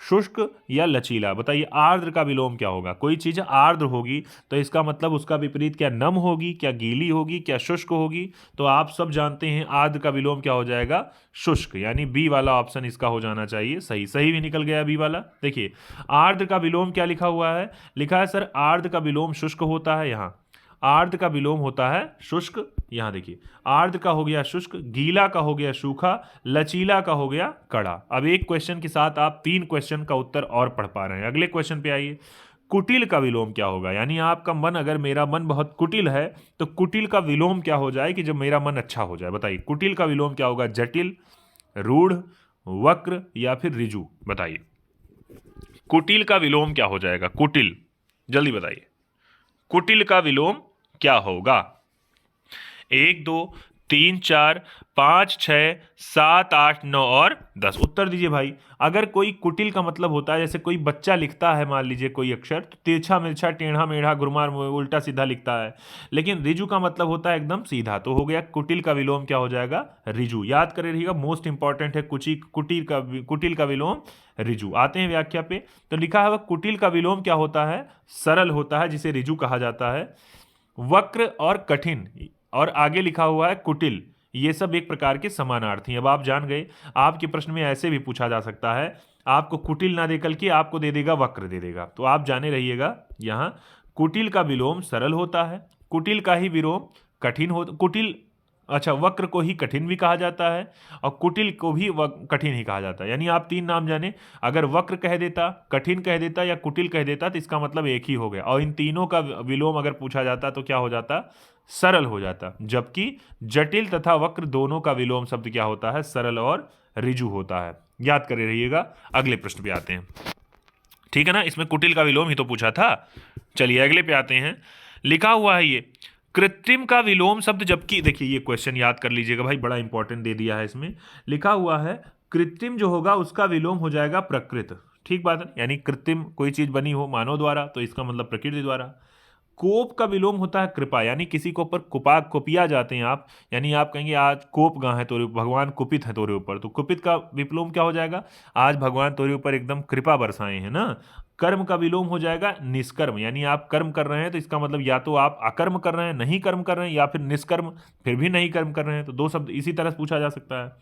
शुष्क या लचीला, बताइए। आर्द्र का विलोम क्या होगा? कोई चीज़ आर्द्र होगी तो इसका मतलब उसका विपरीत क्या नम होगी, क्या गीली होगी, क्या शुष्क होगी? तो आप सब जानते हैं आर्द्र का विलोम क्या हो जाएगा? शुष्क, यानी बी वाला ऑप्शन इसका हो जाना चाहिए सही। सही भी निकल गया बी वाला। देखिए आर्द्र का विलोम क्या लिखा हुआ है? लिखा है सर आर्द्र का विलोम शुष्क होता है। यहाँ आर्द्र का विलोम होता है शुष्क। यहाँ देखिए आर्द्र का हो गया शुष्क, गीला का हो गया सूखा, लचीला का हो गया कड़ा। अब एक क्वेश्चन के साथ आप 3 क्वेश्चन का उत्तर और पढ़ पा रहे हैं। अगले क्वेश्चन पे आइए। कुटिल का विलोम क्या होगा? यानी आपका मन, अगर मेरा मन बहुत कुटिल है तो कुटिल का विलोम क्या हो जाए कि जब मेरा मन अच्छा हो जाए? बताइए कुटिल का विलोम क्या होगा? जटिल, रूढ़, वक्र या फिर ऋजु? बताइए कुटिल का विलोम क्या हो जाएगा? कुटिल, जल्दी बताइए कुटिल का विलोम क्या होगा? 1 2 3 4 5 6 7 8 9 और 10। उत्तर दीजिए भाई। अगर कोई कुटिल का मतलब होता है, जैसे कोई बच्चा लिखता है मान लीजिए कोई अक्षर, तो तिरछा मिर्छा टेढ़ा मेढ़ा घुरमार उल्टा सीधा लिखता है, लेकिन ऋजु का मतलब होता है एकदम सीधा। तो हो गया कुटिल का विलोम क्या हो जाएगा? ऋजु। याद करे रहिएगा, मोस्ट इंपॉर्टेंट है कुटिल का विलोम ऋजु। आते हैं व्याख्या पे। तो लिखा है कुटिल का विलोम क्या होता है? सरल होता है, जिसे ऋजु कहा जाता है। वक्र और कठिन, और आगे लिखा हुआ है कुटिल, ये सब एक प्रकार के समानार्थी। अब आप जान गए। आपके प्रश्न में ऐसे भी पूछा जा सकता है, आपको कुटिल ना देकर के आपको दे देगा वक्र दे देगा। तो आप जाने रहिएगा, यहाँ कुटिल का विलोम सरल होता है, कुटिल का ही विलोम कठिन हो, कुटिल अच्छा वक्र को ही कठिन भी कहा जाता है और कुटिल को भी कठिन ही कहा जाता है। यानी आप 3 नाम जाने, अगर वक्र कह देता, कठिन कह देता या कुटिल कह देता तो इसका मतलब एक ही हो गया। और इन तीनों का विलोम अगर पूछा जाता तो क्या हो जाता? सरल हो जाता। जबकि जटिल तथा वक्र दोनों का विलोम शब्द क्या होता है? सरल और ऋजु होता है। याद करे रहिएगा। अगले प्रश्न पे आते हैं, ठीक है ना? इसमें कुटिल का विलोम ही तो पूछा था। चलिए अगले पे आते हैं। लिखा हुआ है ये कृत्रिम का विलोम शब्द, जबकि देखिए ये क्वेश्चन याद कर लीजिएगा भाई, बड़ा इंपॉर्टेंट दे दिया है इसमें। लिखा हुआ है कृत्रिम जो होगा उसका विलोम हो जाएगा प्रकृत। ठीक बात है, यानी कृत्रिम कोई चीज बनी हो मानव द्वारा तो इसका मतलब प्रकृति द्वारा। कोप का विलोम होता है कृपा, यानी किसी के ऊपर कुपिया जाते हैं आप, यानी आप कहेंगे आज कोप गा है तोरे, भगवान कुपित है तोरे ऊपर, तो कुपित का विलोम क्या हो जाएगा? आज भगवान तोरे ऊपर एकदम कृपा बरसाए हैं ना। कर्म का विलोम हो जाएगा निष्कर्म, यानी आप कर्म कर रहे हैं तो इसका मतलब या तो आप अकर्म कर रहे हैं, नहीं कर्म कर रहे हैं, या फिर निष्कर्म फिर भी नहीं कर्म कर रहे हैं। तो 2 शब्द इसी तरह पूछा जा सकता है।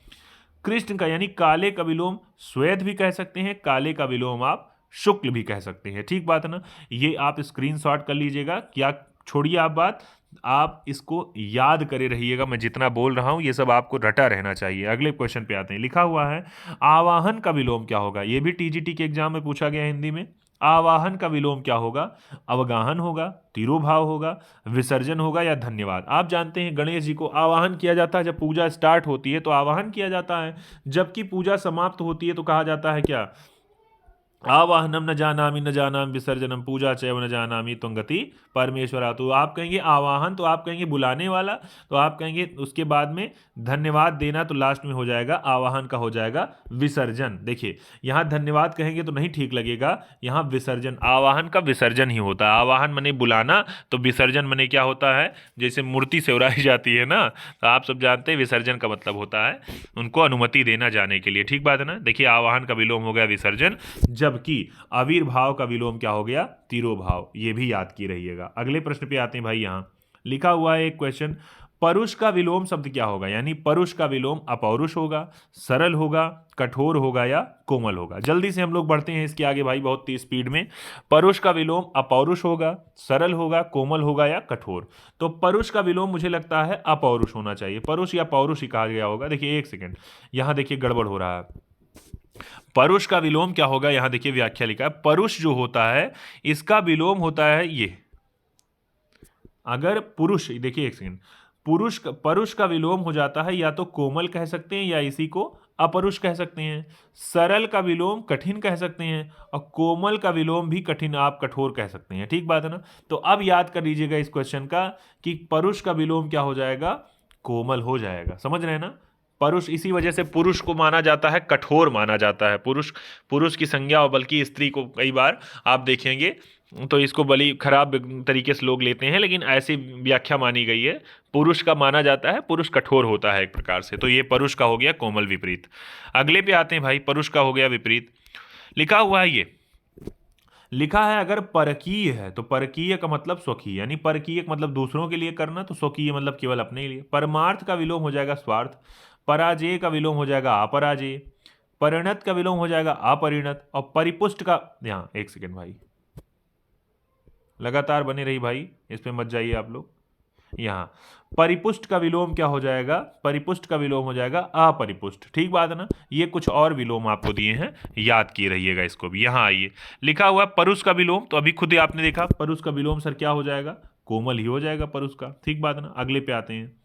कृष्ण का यानी काले का विलोम श्वेत भी कह सकते हैं, काले का विलोम आप शुक्ल भी कह सकते हैं। ठीक बात है ना? ये आप स्क्रीनशॉट कर लीजिएगा। क्या छोड़िए आप बात, आप इसको याद करे रहिएगा। मैं जितना बोल रहा हूं ये सब आपको रटा रहना चाहिए। अगले क्वेश्चन पे आते हैं। लिखा हुआ है आवाहन का विलोम क्या होगा? ये भी टीजीटी के एग्जाम में पूछा गया हिंदी में। आवाहन का विलोम क्या होगा? अवगाहन होगा, तिरोभाव होगा, विसर्जन होगा या धन्यवाद? आप जानते हैं गणेश जी को आवाहन किया जाता है जब पूजा स्टार्ट होती है तो आवाहन किया जाता है, जबकि पूजा समाप्त होती है तो कहा जाता है क्या? आवाहनम न जानामि विसर्जनम पूजा चैव न जानामि त्वंगति परमेश्वरा। तो आप कहेंगे आवाहन, तो आप कहेंगे बुलाने वाला, तो आप कहेंगे उसके बाद में धन्यवाद देना, तो लास्ट में हो जाएगा आवाहन का हो जाएगा विसर्जन। देखिए यहाँ धन्यवाद कहेंगे तो नहीं ठीक लगेगा, यहाँ विसर्जन, आवाहन का विसर्जन ही होता है। आवाहन मने बुलाना, तो विसर्जन मने क्या होता है? जैसे मूर्ति से उड़ाई जाती है ना, तो आप सब जानते हैं विसर्जन का मतलब होता है उनको अनुमति देना जाने के लिए। ठीक बात है ना? देखिए आवाहन का विलोम हो गया विसर्जन, जबकि आविर्भाव का विलोम क्या हो गया? तिरोभाव। ये भी याद की रहिएगा। अगले प्रश्न पे आते हैं भाई। यहां लिखा हुआ है एक क्वेश्चन, परुष का विलोम शब्द क्या होगा? यानी परुष का विलोम अपौरुष होगा, सरल होगा, कठोर होगा या कोमल होगा? जल्दी से हम लोग बढ़ते हैं इसके आगे भाई, बहुत तेज स्पीड में। परुष का विलोम अपौरुष होगा, सरल होगा, कोमल होगा या कठोर? तो परुष का विलोम मुझे लगता है अपौरुष होना चाहिए। परुष या पौरुष ही कहा गया होगा। देखिए एक सेकेंड, यहां देखिए गड़बड़ हो रहा है। परुष का विलोम क्या होगा? यहां देखिए व्याख्या लिखा है, परुष जो होता है इसका विलोम होता है ये, अगर पुरुष, देखिए एक सेकंड, परुष का विलोम हो जाता है या तो कोमल कह सकते हैं या इसी को अपरुष कह सकते हैं। सरल का विलोम कठिन कह सकते हैं और कोमल का विलोम भी कठिन आप कठोर कह सकते हैं। ठीक बात है ना? तो अब याद कर लीजिएगा इस क्वेश्चन का कि परुष का विलोम क्या हो जाएगा? कोमल हो जाएगा। समझ रहे हैं ना? पुरुष, इसी वजह से पुरुष को माना जाता है कठोर, माना जाता है पुरुष, पुरुष की संज्ञा, और बल्कि स्त्री को कई बार आप देखेंगे तो इसको बड़ी खराब तरीके से लोग लेते हैं, लेकिन ऐसी व्याख्या मानी गई है, पुरुष का माना जाता है, पुरुष कठोर होता है एक प्रकार से। तो ये पुरुष का हो गया कोमल विपरीत। अगले पे आते हैं भाई, पुरुष का हो गया विपरीत। लिखा हुआ है, ये लिखा है अगर परकीय है तो परकीय का मतलब स्वकीय, यानी परकीय का मतलब दूसरों के लिए करना, तो स्वकीय मतलब केवल अपने लिए। परमार्थ का विलोम हो जाएगा स्वार्थ, पराजय का विलोम हो जाएगा अपराजय, परिणत का विलोम हो जाएगा अपरिणत, और परिपुष्ट का, यहाँ एक सेकेंड भाई, लगातार बने रही भाई, इस पे मत जाइए आप लोग। यहाँ परिपुष्ट का विलोम क्या हो जाएगा, परिपुष्ट का विलोम हो जाएगा अपरिपुष्ट। ठीक बात है ना। ये कुछ और विलोम आपको दिए हैं, याद किए रहिएगा इसको भी। यहाँ आइए, लिखा हुआ है परुष का विलोम, तो अभी खुद ही आपने देखा परुष का विलोम सर क्या हो जाएगा, कोमल ही हो जाएगा परुष का। ठीक बात है ना। अगले पे आते हैं,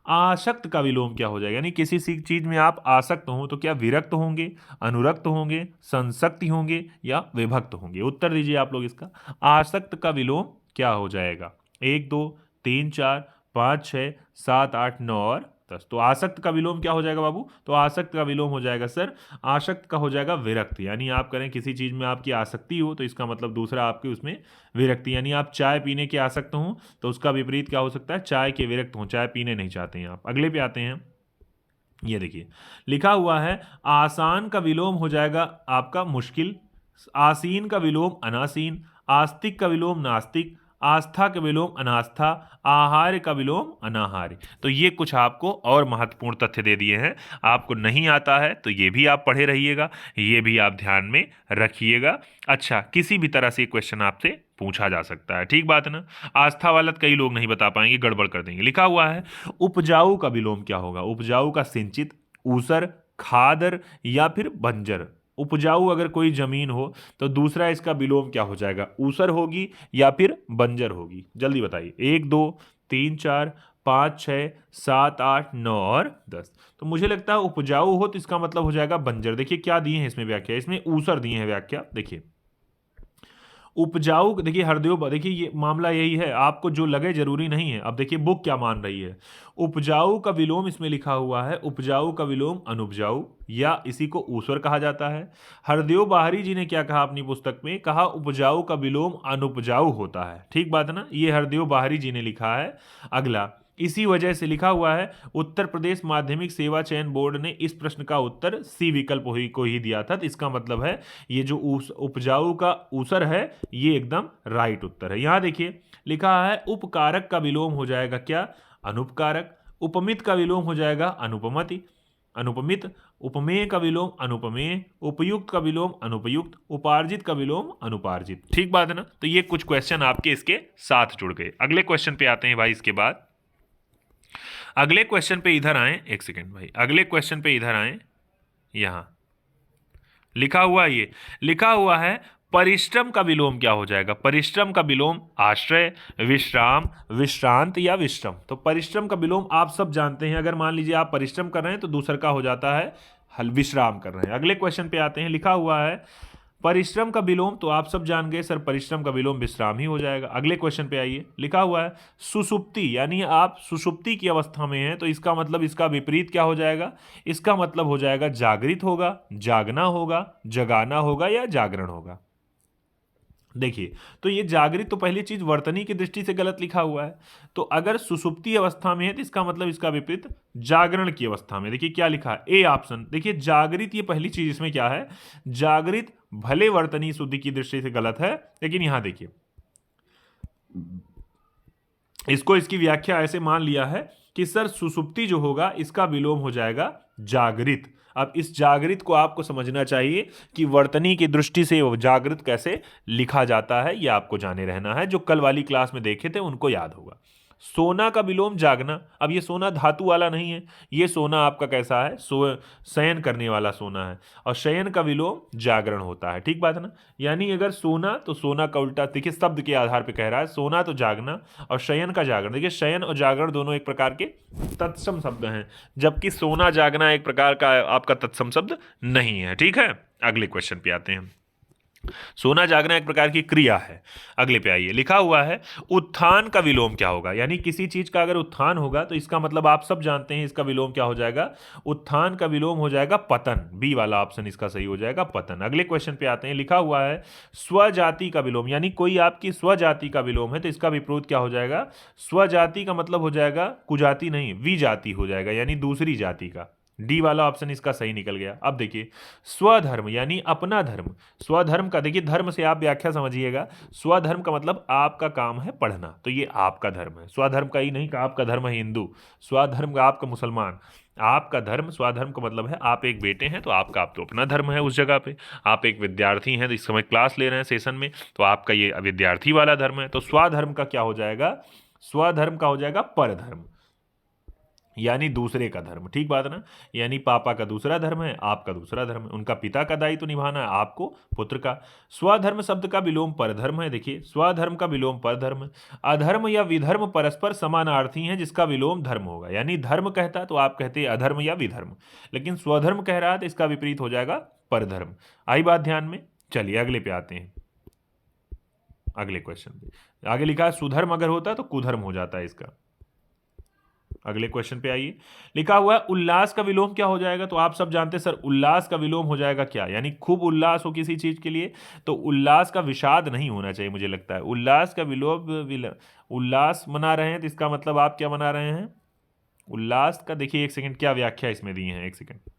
आसक्त का विलोम क्या हो जाएगा, यानी किसी चीज में आप आसक्त हो तो क्या विरक्त होंगे, अनुरक्त होंगे, संसक्ति होंगे या विभक्त होंगे। उत्तर दीजिए आप लोग इसका। आसक्त का विलोम क्या हो जाएगा, 1 2 3 4 5 6 7 8 9 और 10। तो आसक्त का विलोम क्या हो जाएगा बाबू, तो आसक्त का विलोम हो जाएगा सर, आसक्त का हो जाएगा विरक्त। यानी आप करें किसी चीज में आपकी आसक्ति हो तो इसका मतलब दूसरा आपके उसमें विरक्ति, यानी आप चाय पीने के आसक्त हों तो उसका विपरीत क्या हो सकता है, चाय के विरक्त हों, चाय पीने नहीं चाहते हैं आप। अगले पे आते हैं, ये देखिए लिखा हुआ है आसान का विलोम हो जाएगा आपका मुश्किल, आसीन का विलोम अनासीन, आस्तिक का विलोम नास्तिक, आस्था का विलोम अनास्था, आहार्य का विलोम अनाहार्य। तो ये कुछ आपको और महत्वपूर्ण तथ्य दे दिए हैं। आपको नहीं आता है तो ये भी आप पढ़े रहिएगा, ये भी आप ध्यान में रखिएगा। अच्छा, किसी भी तरह से क्वेश्चन आपसे पूछा जा सकता है। ठीक बात है ना। आस्था वाला कई लोग नहीं बता पाएंगे, गड़बड़ कर देंगे। लिखा हुआ है उपजाऊ का विलोम क्या होगा, उपजाऊ का सिंचित, ऊसर, खादर या फिर बंजर। उपजाऊ अगर कोई जमीन हो तो दूसरा इसका विलोम क्या हो जाएगा, ऊसर होगी या फिर बंजर होगी। जल्दी बताइए, 1 2 3 4 5 6 7 8 9 और 10। तो मुझे लगता है उपजाऊ हो तो इसका मतलब हो जाएगा बंजर। देखिए क्या दिए हैं इसमें व्याख्या, इसमें ऊसर दिए हैं व्याख्या। देखिए उपजाऊ, देखिए हरदेव, देखिए ये मामला यही है, आपको जो लगे जरूरी नहीं है। अब देखिए बुक क्या मान रही है, उपजाऊ का विलोम इसमें लिखा हुआ है, उपजाऊ का विलोम अनुपजाऊ या इसी को ऊसर कहा जाता है। हरदेव बाहरी जी ने क्या कहा अपनी पुस्तक में, कहा उपजाऊ का विलोम अनुपजाऊ होता है। ठीक बात है ना, ये हरदेव बाहरी जी ने लिखा है। अगला, इसी वजह से लिखा हुआ है उत्तर प्रदेश माध्यमिक सेवा चयन बोर्ड ने इस प्रश्न का उत्तर सी विकल्प को ही दिया था। तो इसका मतलब है ये जो उपजाऊ का ऊसर है ये एकदम राइट उत्तर है। यहां देखिए लिखा है उपकारक का विलोम हो जाएगा क्या, अनुपकारक। उपमित का विलोम हो जाएगा अनुपमति, अनुपमित। उपमेय का विलोम अनुपमेय, उपयुक्त का विलोम अनुपयुक्त, उपार्जित का विलोम अनुपार्जित। ठीक बात है ना। तो ये कुछ क्वेश्चन आपके इसके साथ जुड़ गए। अगले क्वेश्चन पे आते हैं भाई। इसके बाद अगले क्वेश्चन पे इधर आए, एक सेकेंड भाई, अगले क्वेश्चन पे इधर आए। यहां लिखा हुआ, ये लिखा हुआ है परिश्रम का विलोम क्या हो जाएगा, परिश्रम का विलोम आश्रय, विश्राम, विश्रांत या विश्रम। तो परिश्रम का विलोम आप सब जानते हैं, अगर मान लीजिए आप परिश्रम कर रहे हैं तो दूसरा का हो जाता है विश्राम कर रहे हैं। अगले क्वेश्चन पे आते हैं, लिखा हुआ है परिश्रम का विलोम, तो आप सब जान गए सर परिश्रम का विलोम विश्राम ही हो जाएगा। अगले क्वेश्चन पे आइए, लिखा हुआ है सुषुप्ति, यानी आप सुषुप्ति की अवस्था में हैं तो इसका मतलब इसका विपरीत क्या हो जाएगा, इसका मतलब हो जाएगा जागृत होगा, जागना होगा, जगाना होगा या जागरण होगा। देखिए तो ये जागृत तो पहली चीज वर्तनी की दृष्टि से गलत लिखा हुआ है, तो अगर सुषुप्ति अवस्था में है तो इसका मतलब इसका विपरीत जागरण की अवस्था में। देखिए क्या लिखा है, ए ऑप्शन। देखिए जागृत, ये पहली चीज इसमें क्या है, जागृत भले वर्तनी शुद्धि की दृष्टि से गलत है, लेकिन यहां देखिए इसको इसकी व्याख्या ऐसे मान लिया है कि सर सुषुप्ति जो होगा इसका विलोम हो जाएगा जागृत। अब इस जागृत को आपको समझना चाहिए कि वर्तनी की दृष्टि से वो जागृत कैसे लिखा जाता है, ये आपको जाने रहना है। जो कल वाली क्लास में देखे थे उनको याद होगा। सोना का विलोम जागना। अब ये सोना धातु वाला नहीं है, ये सोना आपका कैसा है, शयन करने वाला सोना है, और शयन का विलोम जागरण होता है। ठीक बात है ना। यानी अगर सोना तो सोना का उल्टा, देखिए शब्द के आधार पे कह रहा है, सोना तो जागना और शयन का जागरण। देखिए शयन और जागरण दोनों एक प्रकार के तत्सम शब्द हैं, जबकि सोना जागना एक प्रकार का आपका तत्सम शब्द नहीं है। ठीक है, अगले क्वेश्चन पे आते हैं। सोना जागना एक प्रकार की क्रिया है। अगले पे आइए, लिखा हुआ है उत्थान का विलोम क्या होगा। यानी किसी चीज का अगर उत्थान होगा तो इसका मतलब आप सब जानते हैं, इसका विलोम क्या हो जाएगा, उत्थान का विलोम हो जाएगा पतन। बी वाला ऑप्शन इसका सही हो जाएगा, पतन। अगले क्वेश्चन पे आते हैं, लिखा हुआ है स्वजाति का विलोम, यानी कोई आपकी स्वजाति का विलोम है तो इसका विपरीत क्या हो जाएगा, स्वजाति का मतलब हो जाएगा कुजाति नहीं, विजाति हो जाएगा, यानी दूसरी जाति का। डी वाला ऑप्शन इसका सही निकल गया। अब देखिए स्वधर्म यानी अपना धर्म, स्वधर्म का देखिए धर्म से आप व्याख्या समझिएगा, स्वधर्म का मतलब आपका काम है पढ़ना, तो ये आपका धर्म है। स्वधर्म का ही नहीं कि आपका धर्म है हिंदू, स्वधर्म का आपका मुसलमान, आपका धर्म। स्वधर्म का मतलब है आप एक बेटे हैं तो आपका आप तो अपना धर्म है उस जगह पे, आप एक विद्यार्थी हैं तो इस समय क्लास ले रहे हैं सेशन में, तो आपका ये विद्यार्थी वाला धर्म है। तो स्वधर्म का क्या हो जाएगा, स्वधर्म का हो जाएगा परधर्म, यानी दूसरे का धर्म। ठीक बात है ना, यानी पापा का दूसरा धर्म है, आपका दूसरा धर्म है, उनका पिता का दायित्व तो निभाना है, आपको पुत्र का। स्वधर्म शब्द का विलोम परधर्म है। देखिए स्वधर्म का विलोम परधर्म है। अधर्म या विधर्म परस्पर समानार्थी हैं जिसका विलोम धर्म होगा, यानी धर्म कहता तो आप कहते अधर्म या विधर्म, लेकिन स्वधर्म कह रहा है तो इसका विपरीत हो जाएगा परधर्म। आई बात ध्यान में। चलिए अगले पे आते हैं, अगले क्वेश्चन पे आगे लिखा है सुधर्म अगर होता तो कुधर्म हो जाता है इसका। अगले क्वेश्चन पे आइए, लिखा हुआ है उल्लास का विलोम क्या हो जाएगा। तो आप सब जानते हैं सर उल्लास का विलोम हो जाएगा क्या, यानी खूब उल्लास हो किसी चीज के लिए तो उल्लास का विषाद नहीं होना चाहिए, मुझे लगता है उल्लास का उल्लास मना रहे हैं तो इसका मतलब आप क्या मना रहे हैं, उल्लास का देखिए एक सेकंड क्या व्याख्या इसमें दी है, एक सेकंड।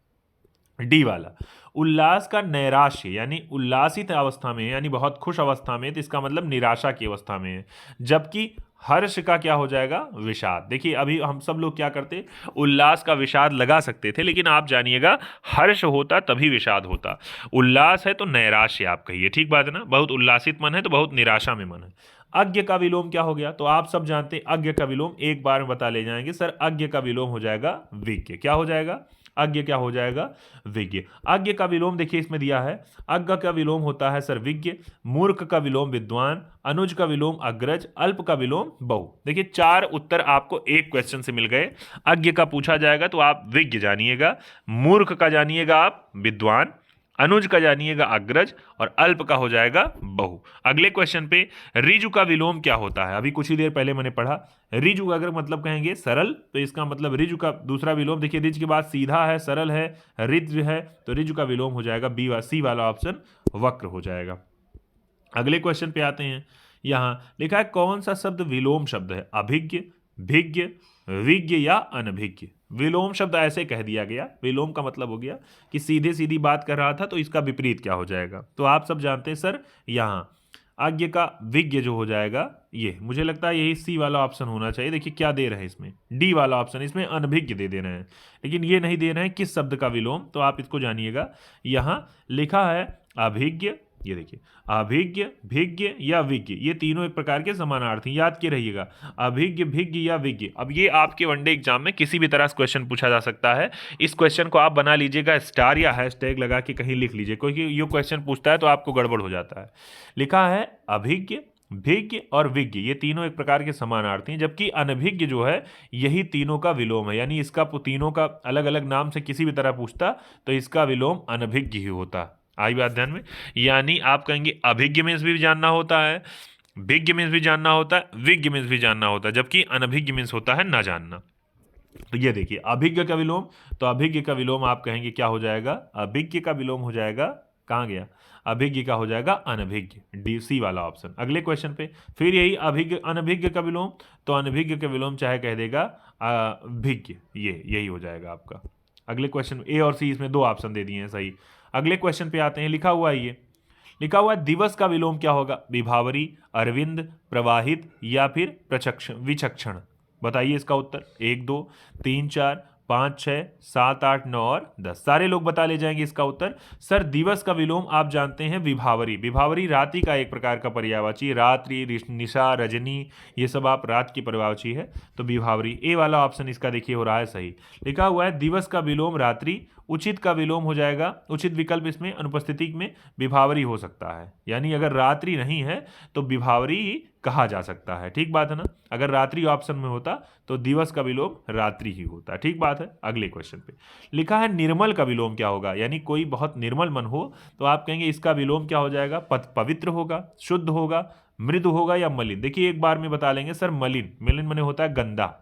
डी वाला उल्लास का नैराश्य, यानी उल्लासित अवस्था में यानी बहुत खुश अवस्था में, तो इसका मतलब निराशा की अवस्था में है। जबकि हर्ष का क्या हो जाएगा, विषाद। देखिए अभी हम सब लोग क्या करते, उल्लास का विषाद लगा सकते थे, लेकिन आप जानिएगा हर्ष होता तभी विषाद होता। उल्लास है तो नैराश्य आप कहिए, ठीक बात है ना, बहुत उल्लासित मन है तो बहुत निराशा में मन है। अज्ञ का विलोम क्या हो गया, तो आप सब जानते हैं अज्ञ का विलोम एक बार में बता ले जाएंगे सर, अज्ञ का विलोम हो जाएगा विज्ञ। क्या हो जाएगा, अज्ञ क्या हो जाएगा, विज्ञ। अज्ञ का विलोम देखिए इसमें दिया है, अज्ञ का विलोम होता है सर विज्ञ, मूर्ख का विलोम विद्वान, अनुज का विलोम अग्रज, अल्प का विलोम बहु। देखिए 4 उत्तर आपको एक क्वेश्चन से मिल गए। अज्ञ का पूछा जाएगा तो आप विज्ञ जानिएगा, मूर्ख का जानिएगा आप विद्वान, अनुज का जानिएगा अग्रज, और अल्प का हो जाएगा बहु। अगले क्वेश्चन पे रिजु का विलोम क्या होता है, अभी कुछ ही देर पहले मैंने पढ़ा। रिजु अगर मतलब कहेंगे सरल तो इसका मतलब रिजु का दूसरा विलोम, देखिए रिज के बाद सीधा है, सरल है, रिज है, तो रिजु का विलोम हो जाएगा सी वाला ऑप्शन वक्र हो जाएगा। अगले क्वेश्चन पे आते हैं, यहां लिखा है कौन सा शब्द विलोम शब्द है, अभिज्ञ, भिज्ञ, विज्ञ या अनभिज्ञ। विलोम शब्द ऐसे कह दिया गया, विलोम का मतलब हो गया कि सीधे सीधी बात कर रहा था तो इसका विपरीत क्या हो जाएगा, तो आप सब जानते हैं सर यहाँ आज्ञ का विज्ञ जो हो जाएगा, ये मुझे लगता है यही सी वाला ऑप्शन होना चाहिए। देखिए क्या दे रहे हैं इसमें, डी वाला ऑप्शन, इसमें अनभिज्ञ दे रहे हैं लेकिन ये नहीं दे रहे हैं किस शब्द का विलोम, तो आप इसको जानिएगा। यहाँ लिखा है अभिज्ञ, ये देखिए अभिज्ञ, भिज्ञ या विज्ञ, ये तीनों एक प्रकार के समानार्थी, याद के रहिएगा, अभिज्ञ, भिज्ञ या विज्ञ। अब ये आपके वनडे एग्जाम में किसी भी तरह से क्वेश्चन पूछा जा सकता है। इस क्वेश्चन को आप बना लीजिएगा स्टार या हैशटैग लगा के कहीं लिख लीजिए, क्योंकि ये क्वेश्चन पूछता है तो आपको गड़बड़ हो जाता है। लिखा है अभिज्ञ, भिज्ञ और विज्ञ, ये तीनों एक प्रकार के समानार्थी हैं, जबकि अनभिज्ञ जो है यही तीनों का विलोम है, यानी इसका तीनों का अलग अलग नाम से किसी भी तरह पूछता तो इसका विलोम अनभिज्ञ ही होता। आई बात ध्यान में, यानी आप कहेंगे अभिज्ञ मीन्स भी जानना होता है, विज्ञ मीन्स भी जानना होता है, विज्ञ मीन्स भी जानना होता है, जबकि अनभिज्ञ मीन्स होता है ना जानना। तो ये देखिए अभिज्ञ का विलोम, तो अभिज्ञ का विलोम आप कहेंगे क्या हो जाएगा, अभिज्ञ का विलोम हो जाएगा, कहाँ गया, अभिज्ञ का हो जाएगा अनभिज्ञ, डी सी वाला ऑप्शन। अगले क्वेश्चन पे फिर यही अभिज्ञ अनभिज्ञ का विलोम, तो अनभिज्ञ का विलोम चाहे कह देगा भिज्ञ, ये यही हो जाएगा आपका। अगले क्वेश्चन ए और सी, इसमें 2 ऑप्शन दे दिए हैं सही। अगले क्वेश्चन पे आते हैं, लिखा हुआ है ये, लिखा हुआ है दिवस का विलोम क्या होगा, विभावरी, अरविंद, प्रवाहित या फिर विचक्षण। बताइए इसका उत्तर, 1 2 3 4 5 6 7 8 9 और 10, सारे लोग बता ले जाएंगे इसका उत्तर। सर दिवस का विलोम आप जानते हैं विभावरी, विभावरी रात्रि का एक प्रकार का पर्यायवाची, रात्रि, निशा, रजनी, ये सब आप रात की पर्यायवाची है, तो विभावरी। ए वाला ऑप्शन इसका देखिए हो रहा है सही। लिखा हुआ है दिवस का विलोम रात्रि, उचित का विलोम हो जाएगा, उचित विकल्प इसमें अनुपस्थिति में विभावरी हो सकता है, यानी अगर रात्रि नहीं है तो विभावरी कहा जा सकता है। ठीक बात है ना। अगर रात्रि ऑप्शन में होता तो दिवस का विलोम रात्रि ही होता। ठीक बात है। अगले क्वेश्चन पे लिखा है निर्मल का विलोम क्या होगा, यानी कोई बहुत निर्मल मन हो तो आप कहेंगे इसका विलोम क्या हो जाएगा, पवित्र होगा, शुद्ध होगा, मृदु होगा या मलिन। देखिए एक बार में बता लेंगे सर, मलिन, मलिन माने होता है गंदा।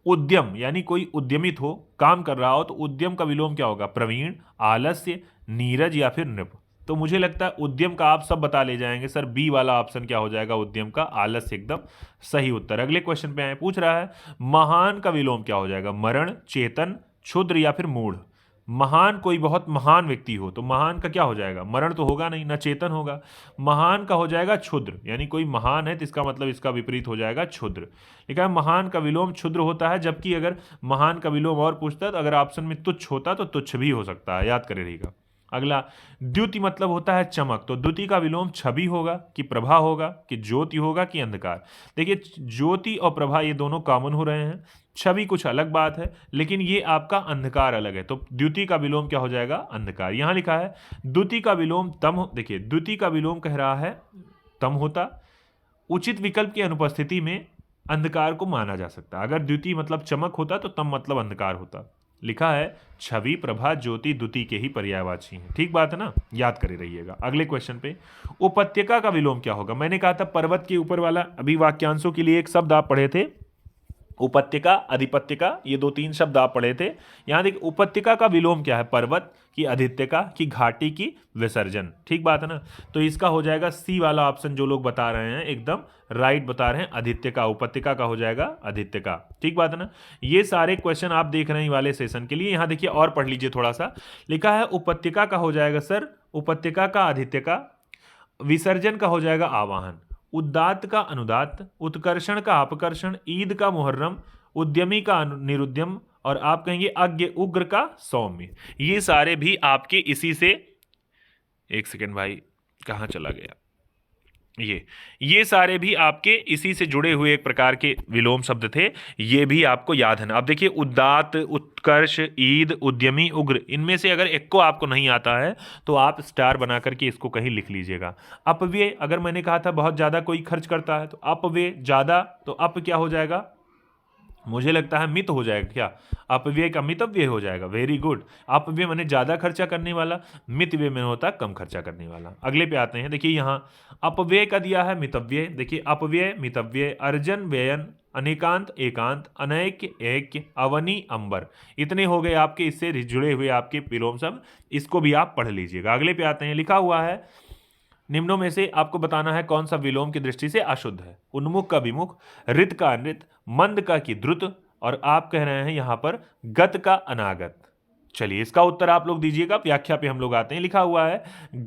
उद्यम यानी कोई उद्यमित हो, काम कर रहा हो, तो उद्यम का विलोम क्या होगा, प्रवीण, आलस्य, नीरज या फिर नृप। तो मुझे लगता है उद्यम का आप सब बता ले जाएंगे सर, बी वाला ऑप्शन क्या हो जाएगा, उद्यम का, आलस्य एकदम सही उत्तर। अगले क्वेश्चन पे आए, पूछ रहा है महान का विलोम क्या हो जाएगा, मरण, चेतन, क्षुद्र या फिर मूढ़। महान कोई बहुत महान व्यक्ति हो तो महान का क्या हो जाएगा, मरण तो होगा नहीं, ना चेतन होगा। महान का हो जाएगा क्षुद्र, यानी कोई महान है तो इसका मतलब इसका विपरीत हो जाएगा क्षुद्र। लिखा है महान का विलोम क्षुद्र होता है, जबकि अगर महान का विलोम और पूछता तो अगर ऑप्शन में तुच्छ होता तो तुच्छ भी हो सकता है, याद करे रहेगा। अगला द्युति मतलब होता है चमक, तो द्युति का विलोम छवि होगा कि प्रभा होगा कि ज्योति होगा कि अंधकार। देखिए ज्योति और प्रभा ये दोनों कॉमन हो रहे हैं, छवि कुछ अलग बात है, लेकिन ये आपका अंधकार अलग है, तो द्युति का विलोम क्या हो जाएगा, अंधकार। यहां लिखा है द्युति का विलोम तम, देखिए द्युति का विलोम कह रहा है तम होता, उचित विकल्प की अनुपस्थिति में अंधकार को माना जा सकता है। अगर द्युति मतलब चमक होता तो तम मतलब अंधकार होता। लिखा है छवि, प्रभा, ज्योति द्युति के ही पर्यायवाची हैं। ठीक बात है ना, याद करे रहिएगा। अगले क्वेश्चन पे उपत्यका का विलोम क्या होगा। मैंने कहा था पर्वत के ऊपर वाला, अभी वाक्यांशों के लिए एक शब्द आप पढ़े थे, उपत्यका, अधिपत्यका, ये 2-3 शब्द आप पढ़े थे। यहां देखिए उपत्यका का विलोम क्या है, पर्वत की, अधित्यका की, घाटी की, विसर्जन। ठीक बात है ना, तो इसका हो जाएगा सी वाला ऑप्शन, जो लोग बता रहे हैं एकदम राइट बता रहे हैं, अधित्यका, उपत्यका का हो जाएगा अधित्यका। ठीक बात है ना। ये सारे क्वेश्चन आप देख रहे हैं वाले सेशन के लिए। यहां देखिए और पढ़ लीजिए थोड़ा सा, लिखा है उपत्यका का हो जाएगा सर, उपत्यका का अधित्यका, विसर्जन का हो जाएगा आवाहन, उदात्त का अनुदात्त, उत्कर्षण का अपकर्षण, ईद का मुहर्रम, उद्यमी का निरुद्यम, और आप कहेंगे अज्ञ उग्र का सौम्य। ये सारे भी आपके इसी से, एक सेकेंड भाई कहाँ चला गया, ये सारे भी आपके इसी से जुड़े हुए एक प्रकार के विलोम शब्द थे, ये भी आपको याद है ना। अब देखिए उदात्त, उत्कर्ष, ईद, उद्यमी, उग्र, इनमें से अगर एक को आपको नहीं आता है तो आप स्टार बना करके इसको कहीं लिख लीजिएगा। अपव्यय, अगर मैंने कहा था बहुत ज्यादा कोई खर्च करता है तो अपव्यय ज्यादा, तो अप क्या हो जाएगा, मुझे लगता है मित हो जाएगा क्या, अपव्यय का मितव्यय हो जाएगा। वेरी गुड, अपव्यय मैंने ज्यादा खर्चा करने वाला, मितव्यय में होता कम खर्चा करने वाला। अगले पे आते हैं, देखिए यहाँ अपव्यय का दिया है मितव्यय, देखिए अपव्यय, मितव्यय, अर्जन, व्ययन, अनेकांत, एकांत, अनैक्य, ऐक्य, अवनी, अंबर, इतने हो गए आपके इससे जुड़े हुए आपके विलोम शब्द, इसको भी आप पढ़ लीजिएगा। अगले पे आते हैं, लिखा हुआ है निम्नों में से आपको बताना है कौन सा विलोम की दृष्टि से अशुद्ध है। उन्मुख का विमुख, ऋत का अनृत, मंद का की द्रुत, और आप कह रहे हैं यहां पर गत का अनागत। चलिए इसका उत्तर आप लोग दीजिएगा, व्याख्या पे हम लोग आते हैं। लिखा हुआ है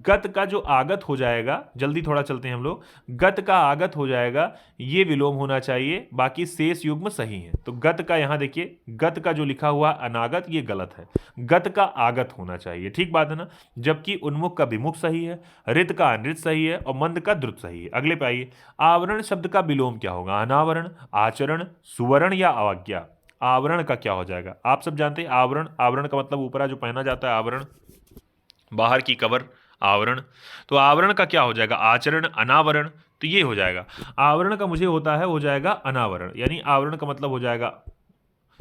गत का जो आगत हो जाएगा, जल्दी थोड़ा चलते हैं हम लोग, गत का आगत हो जाएगा ये विलोम होना चाहिए, बाकी शेष युग्म सही है। तो गत का यहां देखिए, गत का जो लिखा हुआ अनागत ये गलत है, गत का आगत होना चाहिए। ठीक बात है ना। जबकि उन्मुख का विमुख सही है, ऋत का अनृत सही है, और मंद का द्रुत सही है। अगले पे आइए, आवरण शब्द का विलोम क्या होगा, अनावरण, आचरण, सुवर्ण या अवज्ञा। आवरण का क्या हो जाएगा, आप सब जानते हैं आवरण, आवरण का मतलब ऊपरा जो पहना जाता है आवरण, बाहर की कवर आवरण। तो आवरण का क्या हो जाएगा, आचरण, अनावरण, तो ये हो जाएगा। आवरण का मुझे होता है हो जाएगा अनावरण, यानी आवरण का मतलब हो जाएगा,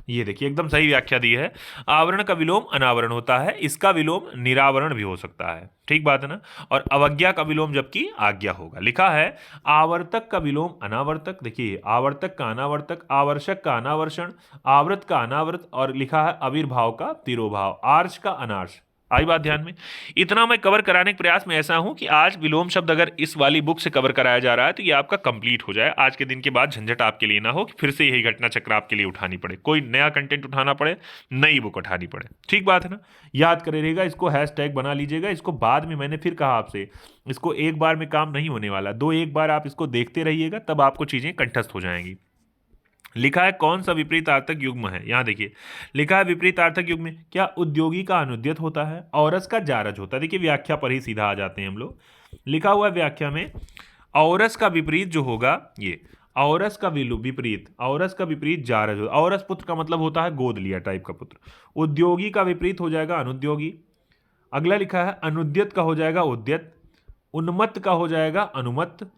ये देखिए एकदम सही व्याख्या दी है, आवरण का विलोम अनावरण होता है, इसका विलोम निरावरण भी हो सकता है। ठीक बात है ना। और अवज्ञा का विलोम जबकि आज्ञा होगा। लिखा है आवर्तक का विलोम अनावर्तक, देखिए आवर्तक का अनावर्तक, आवर्षक का अनावर्षण, आवृत का अनावृत, और लिखा है आविर्भाव का तिरोभाव, आर्ष का अनार्ष। आई बात ध्यान में। इतना मैं कवर कराने के प्रयास में ऐसा हूं कि आज विलोम शब्द अगर इस वाली बुक से कवर कराया जा रहा है तो ये आपका कंप्लीट हो जाए, आज के दिन के बाद झंझट आपके लिए ना हो कि फिर से यही घटना चक्र आपके लिए उठानी पड़े, कोई नया कंटेंट उठाना पड़े, नई बुक उठानी पड़े। ठीक बात है ना, याद करिएगा, इसको हैशटैग बना लीजिएगा। इसको बाद में मैंने फिर कहा आपसे, इसको एक बार में काम नहीं होने वाला, एक बार आप इसको देखते रहिएगा, तब आपको चीजें कंठस्थ हो जाएंगी। लिखा है कौन सा विपरीतार्थक युग्म है, यहां देखिए लिखा है विपरीतार्थक युग्म में क्या उद्योगी का अनुद्यत होता है, औरस का जारज होता है। देखिए व्याख्या पर ही सीधा आ जाते हैं हम लोग। लिखा हुआ है व्याख्या में, औरस का विपरीत जो होगा ये, औरस का विपरीत, औरस का विपरीत जारज होता है। औरस पुत्र का मतलब होता है गोद लिया टाइप का पुत्र। उद्योगी का विपरीत हो जाएगा अनुद्योगी। अगला लिखा है अनुद्यत का हो जाएगा उद्यत, उन्मत्त का हो जाएगा अनुमत्त,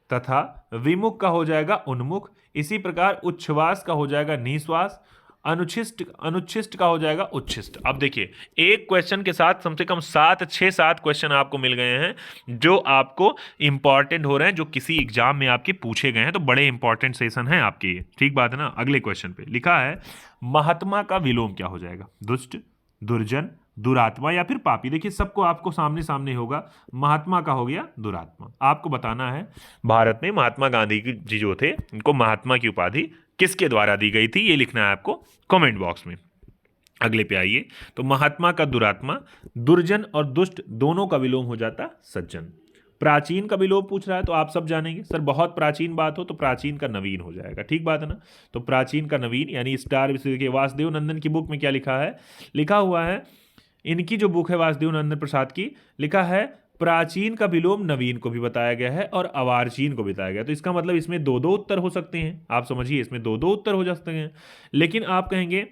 तथा विमुख का हो जाएगा उन्मुख, इसी प्रकार उच्छ्वास का हो जाएगा निश्वास, अनुच्छिष्ट का हो जाएगा उच्छिष्ट। अब देखिए एक क्वेश्चन के साथ कम से कम 7 क्वेश्चन आपको मिल गए हैं जो आपको इंपॉर्टेंट हो रहे हैं, जो किसी एग्जाम में आपके पूछे गए हैं, तो बड़े इंपॉर्टेंट सेशन है आपके ये, ठीक बात है ना। अगले क्वेश्चन पे लिखा है महात्मा का विलोम क्या हो जाएगा, दुष्ट, दुर्जन, दुरात्मा या फिर पापी। देखिए सबको आपको सामने सामने होगा, महात्मा का हो गया दुरात्मा। आपको बताना है भारत में महात्मा गांधी जी जो थे इनको महात्मा की उपाधि किसके द्वारा दी गई थी, ये लिखना है आपको कमेंट बॉक्स में। अगले पे आइए, तो महात्मा का दुरात्मा, दुर्जन और दुष्ट दोनों का विलोम हो जाता सज्जन। प्राचीन का विलोम पूछ रहा है तो आप सब जानेंगे सर, बहुत प्राचीन बात हो तो प्राचीन का नवीन हो जाएगा, ठीक बात है ना। तो प्राचीन का नवीन यानी स्टार के वासुदेव नंदन की बुक में क्या लिखा है, लिखा हुआ है इनकी जो बुक है वासुदेव नंदन प्रसाद की, लिखा है प्राचीन का विलोम नवीन को भी बताया गया है और अवार्चीन को बताया गया। तो इसका मतलब इसमें दो दो उत्तर हो सकते हैं, आप समझिए इसमें दो दो उत्तर हो सकते हैं। लेकिन आप कहेंगे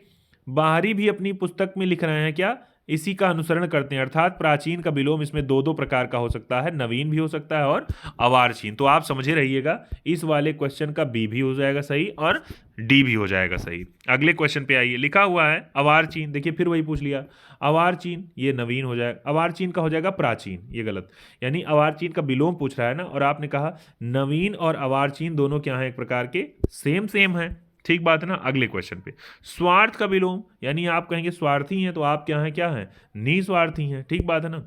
बाहरी भी अपनी पुस्तक में लिख रहे हैं क्या, इसी का अनुसरण करते हैं, अर्थात प्राचीन का विलोम इसमें दो दो प्रकार का हो सकता है, नवीन भी हो सकता है और अवार्चीन। तो आप समझे रहिएगा इस वाले क्वेश्चन का बी भी हो जाएगा सही और डी भी हो जाएगा सही। अगले क्वेश्चन पे आइए, लिखा हुआ है अवार्चीन, देखिए फिर वही पूछ लिया, अवार्चीन ये नवीन हो जाएगा, अवार्चीन का हो जाएगा प्राचीन, ये गलत, यानी अवार्चीन का विलोम पूछ रहा है ना, और आपने कहा नवीन और अवार्चीन दोनों क्या हैं, एक प्रकार के सेम सेम है, ठीक बात है ना। अगले क्वेश्चन पे स्वार्थ का विलोम, यानी आप कहेंगे स्वार्थी हैं तो आप क्या हैं निस्वार्थी हैं, ठीक बात है ना।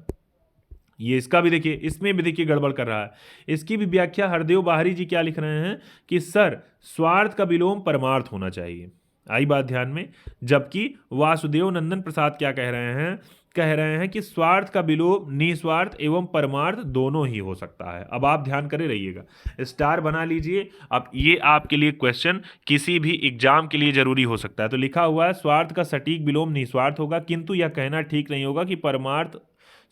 ये इसका भी देखिए, इसमें भी देखिए गड़बड़ कर रहा है। इसकी भी व्याख्या हरदेव बाहरी जी क्या लिख रहे हैं कि सर स्वार्थ का विलोम परमार्थ होना चाहिए, आई बात ध्यान में। जबकि वासुदेव नंदन प्रसाद क्या कह रहे हैं कि स्वार्थ का विलोम निस्वार्थ एवं परमार्थ दोनों ही हो सकता है। अब आप ध्यान करे रहिएगा, स्टार बना लीजिए। अब ये आपके लिए क्वेश्चन किसी भी एग्जाम के लिए जरूरी हो सकता है। तो लिखा हुआ है स्वार्थ का सटीक विलोम निस्वार्थ होगा, किंतु यह कहना ठीक नहीं होगा कि परमार्थ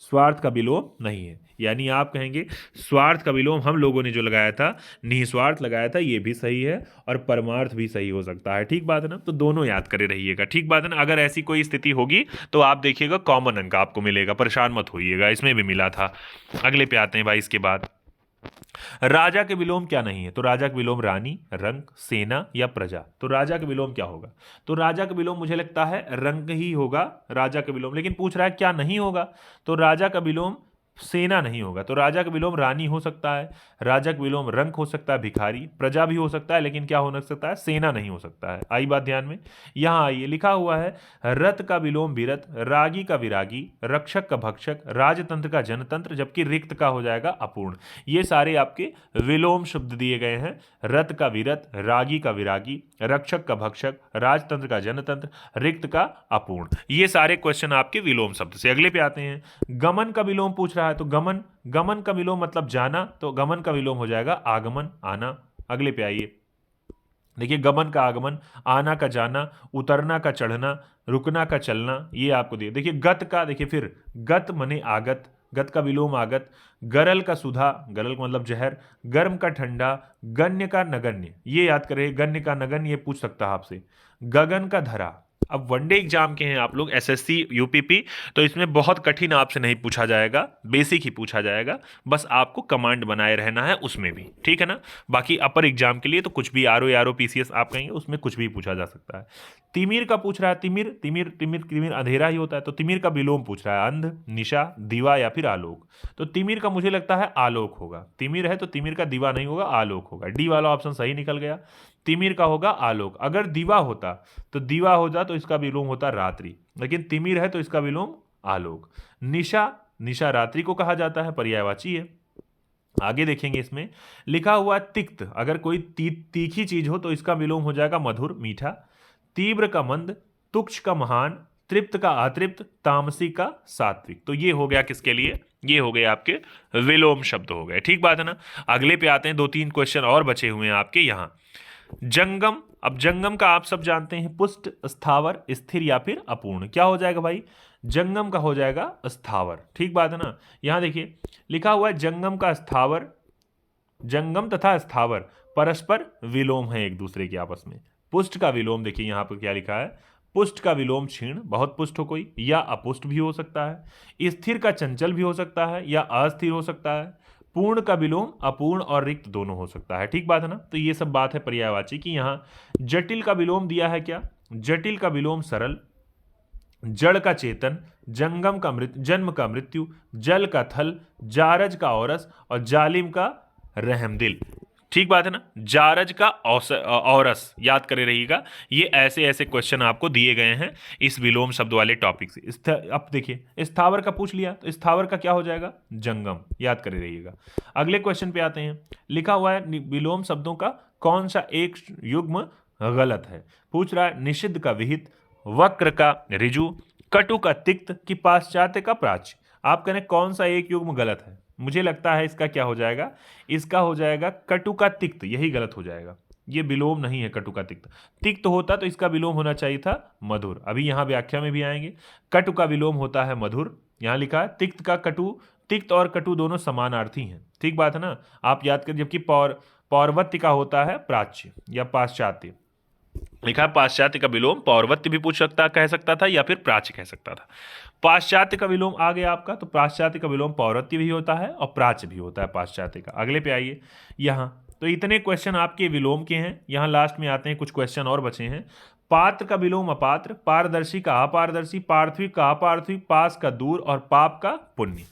स्वार्थ का विलोम नहीं है। यानी आप कहेंगे स्वार्थ का विलोम हम लोगों ने जो लगाया था निस्वार्थ लगाया था, ये भी सही है और परमार्थ भी सही हो सकता है, ठीक बात है ना। तो दोनों याद करे रहिएगा, ठीक बात है ना। अगर ऐसी कोई स्थिति होगी तो आप देखिएगा कॉमन अंक आपको मिलेगा, परेशान मत होइएगा, इसमें भी मिला था। अगले पे आते हैं भाई, इसके बाद राजा के विलोम क्या नहीं है, तो राजा का विलोम रानी, रंक, सेना या प्रजा। तो राजा का विलोम क्या होगा, तो राजा का विलोम मुझे लगता है रंक ही होगा राजा का विलोम। लेकिन पूछ रहा है क्या नहीं होगा, तो राजा का विलोम सेना नहीं होगा, तो राजा का विलोम रानी हो सकता है, राजा का विलोम रंक हो सकता है, भिखारी, प्रजा भी हो सकता है, लेकिन क्या हो सकता है, सेना नहीं हो सकता है। आई बात ध्यान में। यहाँ आइए, लिखा हुआ है रथ का विलोम विरत, रागी का विरागी, रक्षक का भक्षक, राजतंत्र का जनतंत्र, जबकि रिक्त का हो जाएगा अपूर्ण। ये सारे आपके विलोम शब्द दिए गए हैं, रथ का विरत, रागी का विरागी, रक्षक का भक्षक, राजतंत्र का जनतंत्र, रिक्त का अपूर्ण, ये सारे क्वेश्चन आपके विलोम शब्द से। अगले पे आते हैं, गमन का विलोम पूछ रहा है, तो गमन का विलोम मतलब जाना, तो गमन का विलोम हो जाएगा आगमन, आना। अगले पे आइए, देखिए गमन का आगमन, आना का जाना, उतरना का चढ़ना, रुकना का चलना, ये आपको दिए। देखिए गत का, देखिए फिर गत मने आगत, गत का विलोम आगत, गरल का सुधा, गरल का मतलब जहर, गर्म का ठंडा, गण्य का नगण्य, ये याद करें, गण्य का नगण्य ये पूछ सकता है आपसे, गगन का धरा। अब वनडे एग्जाम के हैं आप लोग एसएससी यूपीपी, तो इसमें बहुत कठिन आपसे नहीं पूछा जाएगा, बेसिक ही पूछा जाएगा, बस आपको कमांड बनाए रहना है उसमें भी, ठीक है ना। बाकी अपर एग्जाम के लिए तो कुछ भी आरओ पीसीएस आप कहेंगे उसमें कुछ भी पूछा जा सकता है। तिमिर का पूछ रहा है, तिमिर तिमिर तिमिर तिमिर अंधेरा ही होता है, तो तिमिर का विलोम पूछ रहा है, अंध, निशा, दीवा या फिर आलोक। तो तिमिर का मुझे लगता है आलोक होगा, तिमिर है तो तिमिर का दीवा नहीं होगा, आलोक होगा, डी वाला ऑप्शन सही निकल गया। तिमिर का होगा आलोक। अगर दीवा होता तो दीवा होता तो इसका विलोम होता रात्रि, लेकिन तिमिर है तो इसका विलोम आलोक। निशा, निशा रात्रि को कहा जाता है, पर्यायवाची है। आगे देखेंगे, इसमें लिखा हुआ तिक्त, अगर कोई तीखी चीज हो तो इसका विलोम हो जाएगा मधुर, मीठा। तीव्र का मंद, तुक्ष का महान, तृप्त का अतृप्त, तामसी का सात्विक। तो ये हो गया किसके लिए, ये हो गए आपके विलोम शब्द हो गए, ठीक बात है ना। अगले पे आते हैं, 2-3 क्वेश्चन और बचे हुए हैं आपके यहाँ। जंगम, अब जंगम का आप सब जानते हैं, पुष्ट, स्थावर, स्थिर या फिर अपूर्ण। क्या हो जाएगा भाई, जंगम का हो जाएगा स्थावर, ठीक बात है ना। यहां देखिए लिखा हुआ है जंगम का स्थावर, जंगम तथा स्थावर परस्पर विलोम है एक दूसरे के आपस में। पुष्ट का विलोम देखिए यहां पर क्या लिखा है, पुष्ट का विलोम क्षीण, बहुत पुष्ट हो कोई, या अपुष्ट भी हो सकता है। स्थिर का चंचल भी हो सकता है या अस्थिर हो सकता है। पूर्ण का विलोम अपूर्ण और रिक्त दोनों हो सकता है। ठीक बात है ना। तो ये सब बात है पर्यायवाची की। यहाँ जटिल का विलोम दिया है क्या, जटिल का विलोम सरल, जड़ का चेतन, जंगम का जन्म का मृत्यु, जल का थल, जारज का औरस और जालिम का रहमदिल। ठीक बात है ना। जारज का औरस याद करे रहिएगा। ये ऐसे ऐसे क्वेश्चन आपको दिए गए हैं इस विलोम शब्द वाले टॉपिक से। अब देखिए स्थावर का पूछ लिया तो स्थावर का क्या हो जाएगा, जंगम, याद करे रहिएगा। अगले क्वेश्चन पे आते हैं। लिखा हुआ है विलोम शब्दों का कौन सा एक युग्म गलत है। पूछ रहा है निषिद्ध का विहित, वक्र का ऋजु, कटु का तिक्त कि पाश्चात्य का प्राच्य। आप कहें कौन सा एक युग्म गलत है। मुझे लगता है इसका क्या हो जाएगा, इसका हो जाएगा कटु का तिक्त, यही गलत हो जाएगा। ये विलोम नहीं है कटु का तिक्त। तिक्त होता तो इसका विलोम होना चाहिए था मधुर। अभी यहां व्याख्या में भी आएंगे। कटु का विलोम होता है मधुर, यहां लिखा है तिक्त का कटु। तिक्त और कटु दोनों समानार्थी हैं। ठीक बात है ना। आप याद करें, जबकि पौर्वत्य का होता है प्राच्य या पाश्चात्य। लिखा पाश्चात्य का विलोम पौर्वत्य भी पूछ सकता, कह सकता था, या फिर प्राच्य कह सकता था। पाश्चात्य का विलोम आ गया आपका, तो पाश्चात्य का विलोम पौर्वत्य भी होता है और प्राच्य भी होता है पाश्चात्य का। अगले पे आइए। यहाँ तो इतने क्वेश्चन आपके विलोम के हैं। यहाँ लास्ट में आते हैं कुछ क्वेश्चन और बचे हैं। पात्र का विलोम अपात्र, पारदर्शी का अपारदर्शी, पार्थिव का अपार्थिव, पास का दूर और पाप का पुण्य।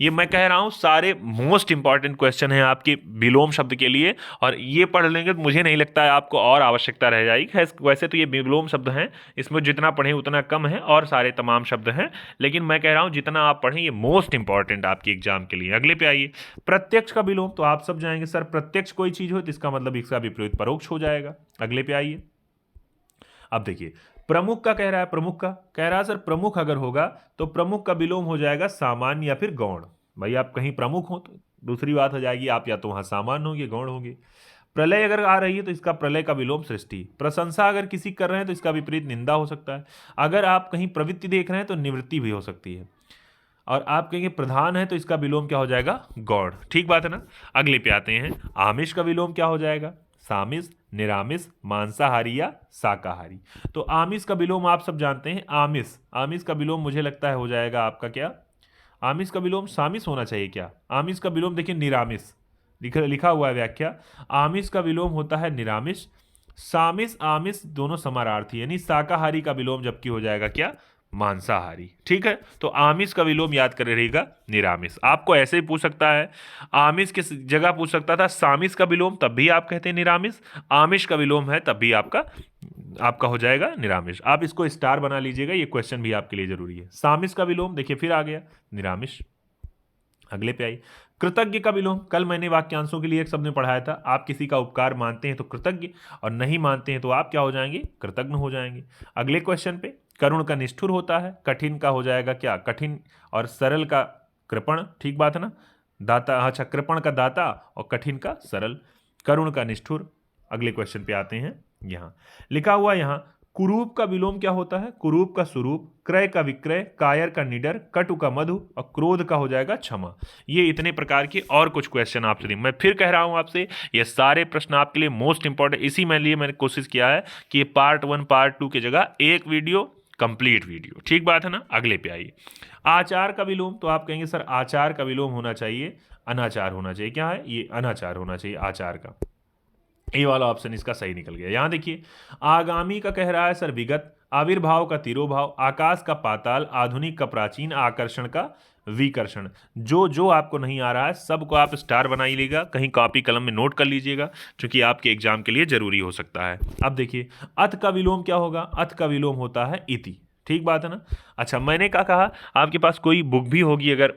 ये मैं कह रहा हूँ सारे मोस्ट इंपॉर्टेंट क्वेश्चन हैं आपके विलोम शब्द के लिए, और ये पढ़ लेंगे तो मुझे नहीं लगता है आपको और आवश्यकता रह जाएगी। वैसे तो ये विलोम शब्द हैं, इसमें जितना पढ़ें उतना कम है और सारे तमाम शब्द हैं, लेकिन मैं कह रहा हूँ जितना आप पढ़ें ये मोस्ट इंपॉर्टेंट आपकी एग्जाम के लिए। अगले पे आइए। प्रत्यक्ष का विलोम, तो आप सब जाएंगे सर प्रत्यक्ष कोई चीज हो तो इसका मतलब इसका विपरीत परोक्ष हो जाएगा। अगले पे आइए। अब देखिए प्रमुख का कह रहा है, प्रमुख का कह रहा है सर प्रमुख अगर होगा तो प्रमुख का विलोम हो जाएगा सामान्य या फिर गौण। भाई आप कहीं प्रमुख हो तो दूसरी बात हो जाएगी, आप या तो वहां सामान्य होंगे गौण होंगे। प्रलय अगर आ रही है तो इसका प्रलय का विलोम सृष्टि। प्रशंसा अगर किसी कर रहे हैं तो इसका विपरीत निंदा हो सकता है। अगर आप कहीं प्रवृत्ति देख रहे हैं तो निवृत्ति भी हो सकती है। और आप कहेंगे प्रधान है तो इसका विलोम क्या हो जाएगा, गौण। ठीक बात है ना। अगले पे आते हैं। आमिष का विलोम क्या हो जाएगा, सामिस, निरामिष, मांसाहारी या शाकाहारी। तो आमिष का विलोम आप सब जानते हैं आमिष। आमिष का विलोम मुझे लगता है हो जाएगा आपका क्या, आमिष का विलोम सामिस होना चाहिए क्या। आमिष का विलोम देखिए निरामिष, लिखा हुआ है व्याख्या। आमिष का विलोम होता है निरामिष। सामिस आमिष दोनों समानार्थी, यानी शाकाहारी का विलोम जबकि हो जाएगा क्या, मांसाहारी। ठीक है। तो आमिष का विलोम याद कर रहिएगा निरामिष। आपको ऐसे ही पूछ सकता है, आमिष की जगह पूछ सकता था सामिष का विलोम, तब भी आप कहते हैं निरामिष। आमिष का विलोम है तब भी आपका हो जाएगा निरामिष। आप इसको स्टार बना लीजिएगा, ये क्वेश्चन भी आपके लिए जरूरी है। सामिष का विलोम देखिए फिर आ गया निरामिष। अगले पे आई। कृतज्ञ का विलोम, कल मैंने वाक्यांशों के लिए एक शब्द में पढ़ाया था। आप किसी का उपकार मानते हैं तो कृतज्ञ, और नहीं मानते हैं तो आप क्या हो जाएंगे, कृतज्ञ हो जाएंगे। अगले क्वेश्चन पे। करुण का निष्ठुर होता है, कठिन का हो जाएगा क्या, कठिन, और सरल का कृपण। ठीक बात है ना। दाता, अच्छा कृपण का दाता और कठिन का सरल, करुण का निष्ठुर। अगले क्वेश्चन पे आते हैं। यहाँ लिखा हुआ, यहाँ कुरूप का विलोम क्या होता है, कुरूप का स्वरूप, क्रय का विक्रय, कायर का निडर, कटु का मधु और क्रोध का हो जाएगा क्षमा। ये इतने प्रकार के और कुछ क्वेश्चन आपसे दिए। मैं फिर कह रहा हूं आपसे, ये सारे प्रश्न आपके लिए मोस्ट इंपॉर्टेंट, इसी में लिए मैंने कोशिश किया है कि ये पार्ट 1 पार्ट 2 की जगह एक वीडियो कंप्लीट वीडियो। ठीक बात है ना। अगले पे आइए। आचार का विलोम, तो आप कहेंगे सर आचार का विलोम होना चाहिए अनाचार होना चाहिए। क्या है ये, अनाचार होना चाहिए आचार का। ये वाला ऑप्शन इसका सही निकल गया। यहां देखिए आगामी का कह रहा है सर विगत, आविर्भाव का तिरोभाव, आकाश का पाताल, आधुनिक का प्राचीन, आकर्षण का विकर्षण। जो जो आपको नहीं आ रहा है सबको आप स्टार बना ही लीजिएगा, कहीं कॉपी कलम में नोट कर लीजिएगा, क्योंकि आपके एग्जाम के लिए जरूरी हो सकता है। अब देखिए अथ का विलोम क्या होगा, अथ का विलोम होता है इति। ठीक बात है ना। अच्छा मैंने क्या कहा, आपके पास कोई बुक भी होगी अगर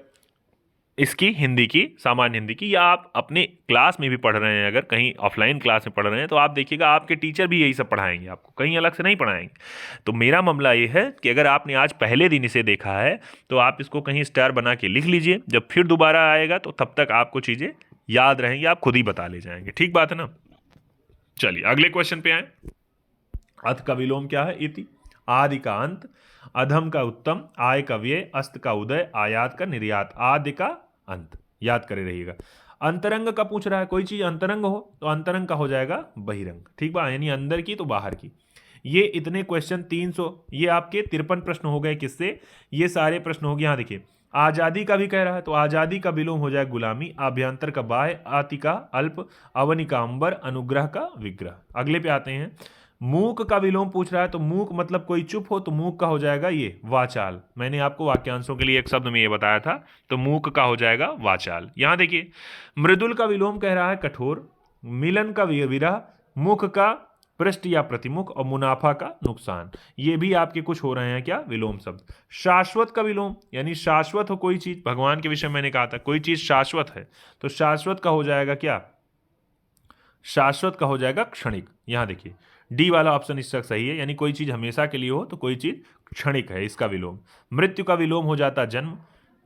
इसकी हिंदी की, सामान्य हिंदी की, या आप अपने क्लास में भी पढ़ रहे हैं, अगर कहीं ऑफलाइन क्लास में पढ़ रहे हैं तो आप देखिएगा आपके टीचर भी यही सब पढ़ाएंगे आपको, कहीं अलग से नहीं पढ़ाएंगे। तो मेरा मामला ये है कि अगर आपने आज पहले दिन इसे देखा है तो आप इसको कहीं स्टार बना के लिख लीजिए, जब फिर दोबारा आएगा तो तब तक आपको चीज़ें याद रहेंगी, आप खुद ही बता ले जाएंगे। ठीक बात है ना। चलिए अगले क्वेश्चन पे आए। अथ का विलोम क्या है, इति। आदि का अंत, अधम का उत्तम, आय का व्यय, अस्त का उदय, आयात का निर्यात, आदि का अंत। याद करे रहिएगा। अंतरंग का पूछ रहा है, कोई चीज अंतरंग हो तो अंतरंग का हो जाएगा बहिरंग। ठीक बा, यानी अंदर की तो बाहर की। ये इतने क्वेश्चन 300, ये आपके 53 प्रश्न हो गए किससे, ये सारे प्रश्न हो गए। यहाँ देखिए आजादी का भी कह रहा है, तो आजादी का विलोम हो जाए गुलामी, आभ्यंतर का बाह्य, आति का अल्प, अवनि का अंबर, अनुग्रह का विग्रह। अगले पे आते हैं, मूक का विलोम पूछ रहा है, तो मूक मतलब कोई चुप हो, तो मूक का हो जाएगा ये वाचाल। मैंने आपको वाक्यांशों के लिए एक शब्द में ये बताया था, तो मूक का हो जाएगा वाचाल। यहां देखिए मृदुल का विलोम कह रहा है कठोर, मिलन का विरह, मुख का पृष्ठ या प्रतिमुख, और मुनाफा का नुकसान। ये भी आपके कुछ हो रहे हैं क्या, विलोम शब्द। शाश्वत का विलोम यानी शाश्वत हो कोई चीज, भगवान के विषय में मैंने कहा था कोई चीज शाश्वत है, तो शाश्वत का हो जाएगा क्या, शाश्वत का हो जाएगा क्षणिक। यहां देखिए डी वाला ऑप्शन इसका सही है, यानी कोई चीज हमेशा के लिए हो तो कोई चीज क्षणिक है, इसका विलोम। मृत्यु का विलोम हो जाता जन्म,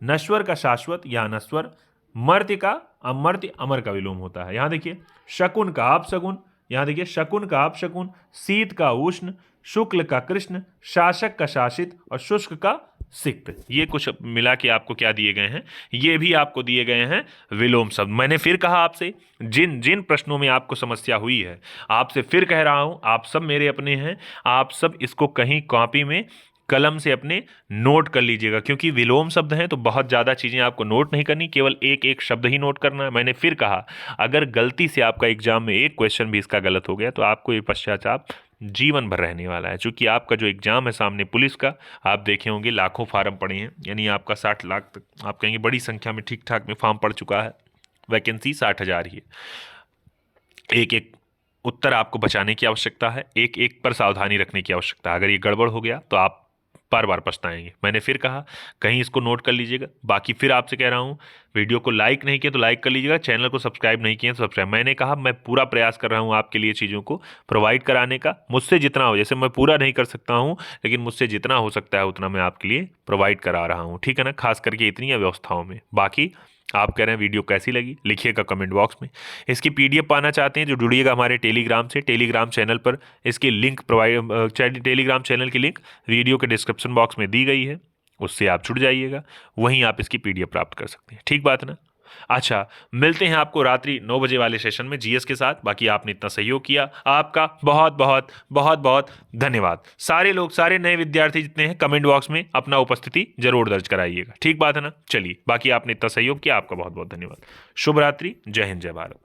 नश्वर का शाश्वत या नश्वर, मर्त्य का अमर्त्य, अमर का विलोम होता है। यहां देखिए शकुन का अपशकुन, यहां देखिए शकुन का अपशकुन, शीत का उष्ण, शुक्ल का कृष्ण, शासक का शासित, और शुष्क का सिक्त। ये कुछ मिला के आपको क्या दिए गए हैं, ये भी आपको दिए गए हैं विलोम शब्द। मैंने फिर कहा आपसे, जिन जिन प्रश्नों में आपको समस्या हुई है, आपसे फिर कह रहा हूं, आप सब मेरे अपने हैं, आप सब इसको कहीं कॉपी में कलम से अपने नोट कर लीजिएगा, क्योंकि विलोम शब्द हैं तो बहुत ज़्यादा चीज़ें आपको नोट नहीं करनी, केवल एक एक शब्द ही नोट करना है। मैंने फिर कहा अगर गलती से आपका एग्जाम में एक क्वेश्चन भी इसका गलत हो गया तो आपको ये पश्चाताप जीवन भर रहने वाला है। चूंकि आपका जो एग्जाम है सामने पुलिस का, आप देखे होंगे लाखों फार्म पड़े हैं, यानी आपका 60 लाख तक आप कहेंगे बड़ी संख्या में ठीक ठाक में फॉर्म पड़ चुका है, वैकेंसी 60,000 ही है। एक एक उत्तर आपको बचाने की आवश्यकता है, एक एक पर सावधानी रखने की आवश्यकता है। अगर ये गड़बड़ हो गया तो आप बार बार पछताएंगे। मैंने फिर कहा कहीं इसको नोट कर लीजिएगा। बाकी फिर आपसे कह रहा हूँ, वीडियो को लाइक नहीं किया तो लाइक कर लीजिएगा, चैनल को सब्सक्राइब नहीं किया तो सब्सक्राइब। मैंने कहा मैं पूरा प्रयास कर रहा हूँ आपके लिए चीज़ों को प्रोवाइड कराने का, मुझसे जितना हो, जैसे मैं पूरा नहीं कर सकता हूँ लेकिन मुझसे जितना हो सकता है उतना मैं आपके लिए प्रोवाइड करा रहा हूँ, ठीक है ना, खास करके इतनी व्यवस्थाओं में। बाकी आप कह रहे हैं वीडियो कैसी लगी लिखिएगा कमेंट बॉक्स में। इसकी पीडीएफ पाना चाहते हैं जो जुड़िएगा हमारे टेलीग्राम से, टेलीग्राम चैनल पर इसकी लिंक प्रोवाइड, टेलीग्राम चैनल की लिंक वीडियो के डिस्क्रिप्शन बॉक्स में दी गई है, उससे आप जुड़ जाइएगा, वहीं आप इसकी पीडीएफ प्राप्त कर सकते हैं। ठीक बात है ना। अच्छा, मिलते हैं आपको रात्रि 9 बजे वाले सेशन में जीएस के साथ। बाकी आपने इतना सहयोग किया, आपका बहुत बहुत बहुत बहुत धन्यवाद। सारे लोग, सारे नए विद्यार्थी जितने हैं कमेंट बॉक्स में अपना उपस्थिति जरूर दर्ज कराइएगा। ठीक बात है ना। चलिए, बाकी आपने इतना सहयोग किया, आपका बहुत बहुत धन्यवाद। शुभ रात्रि, जय हिंद, जय भारत।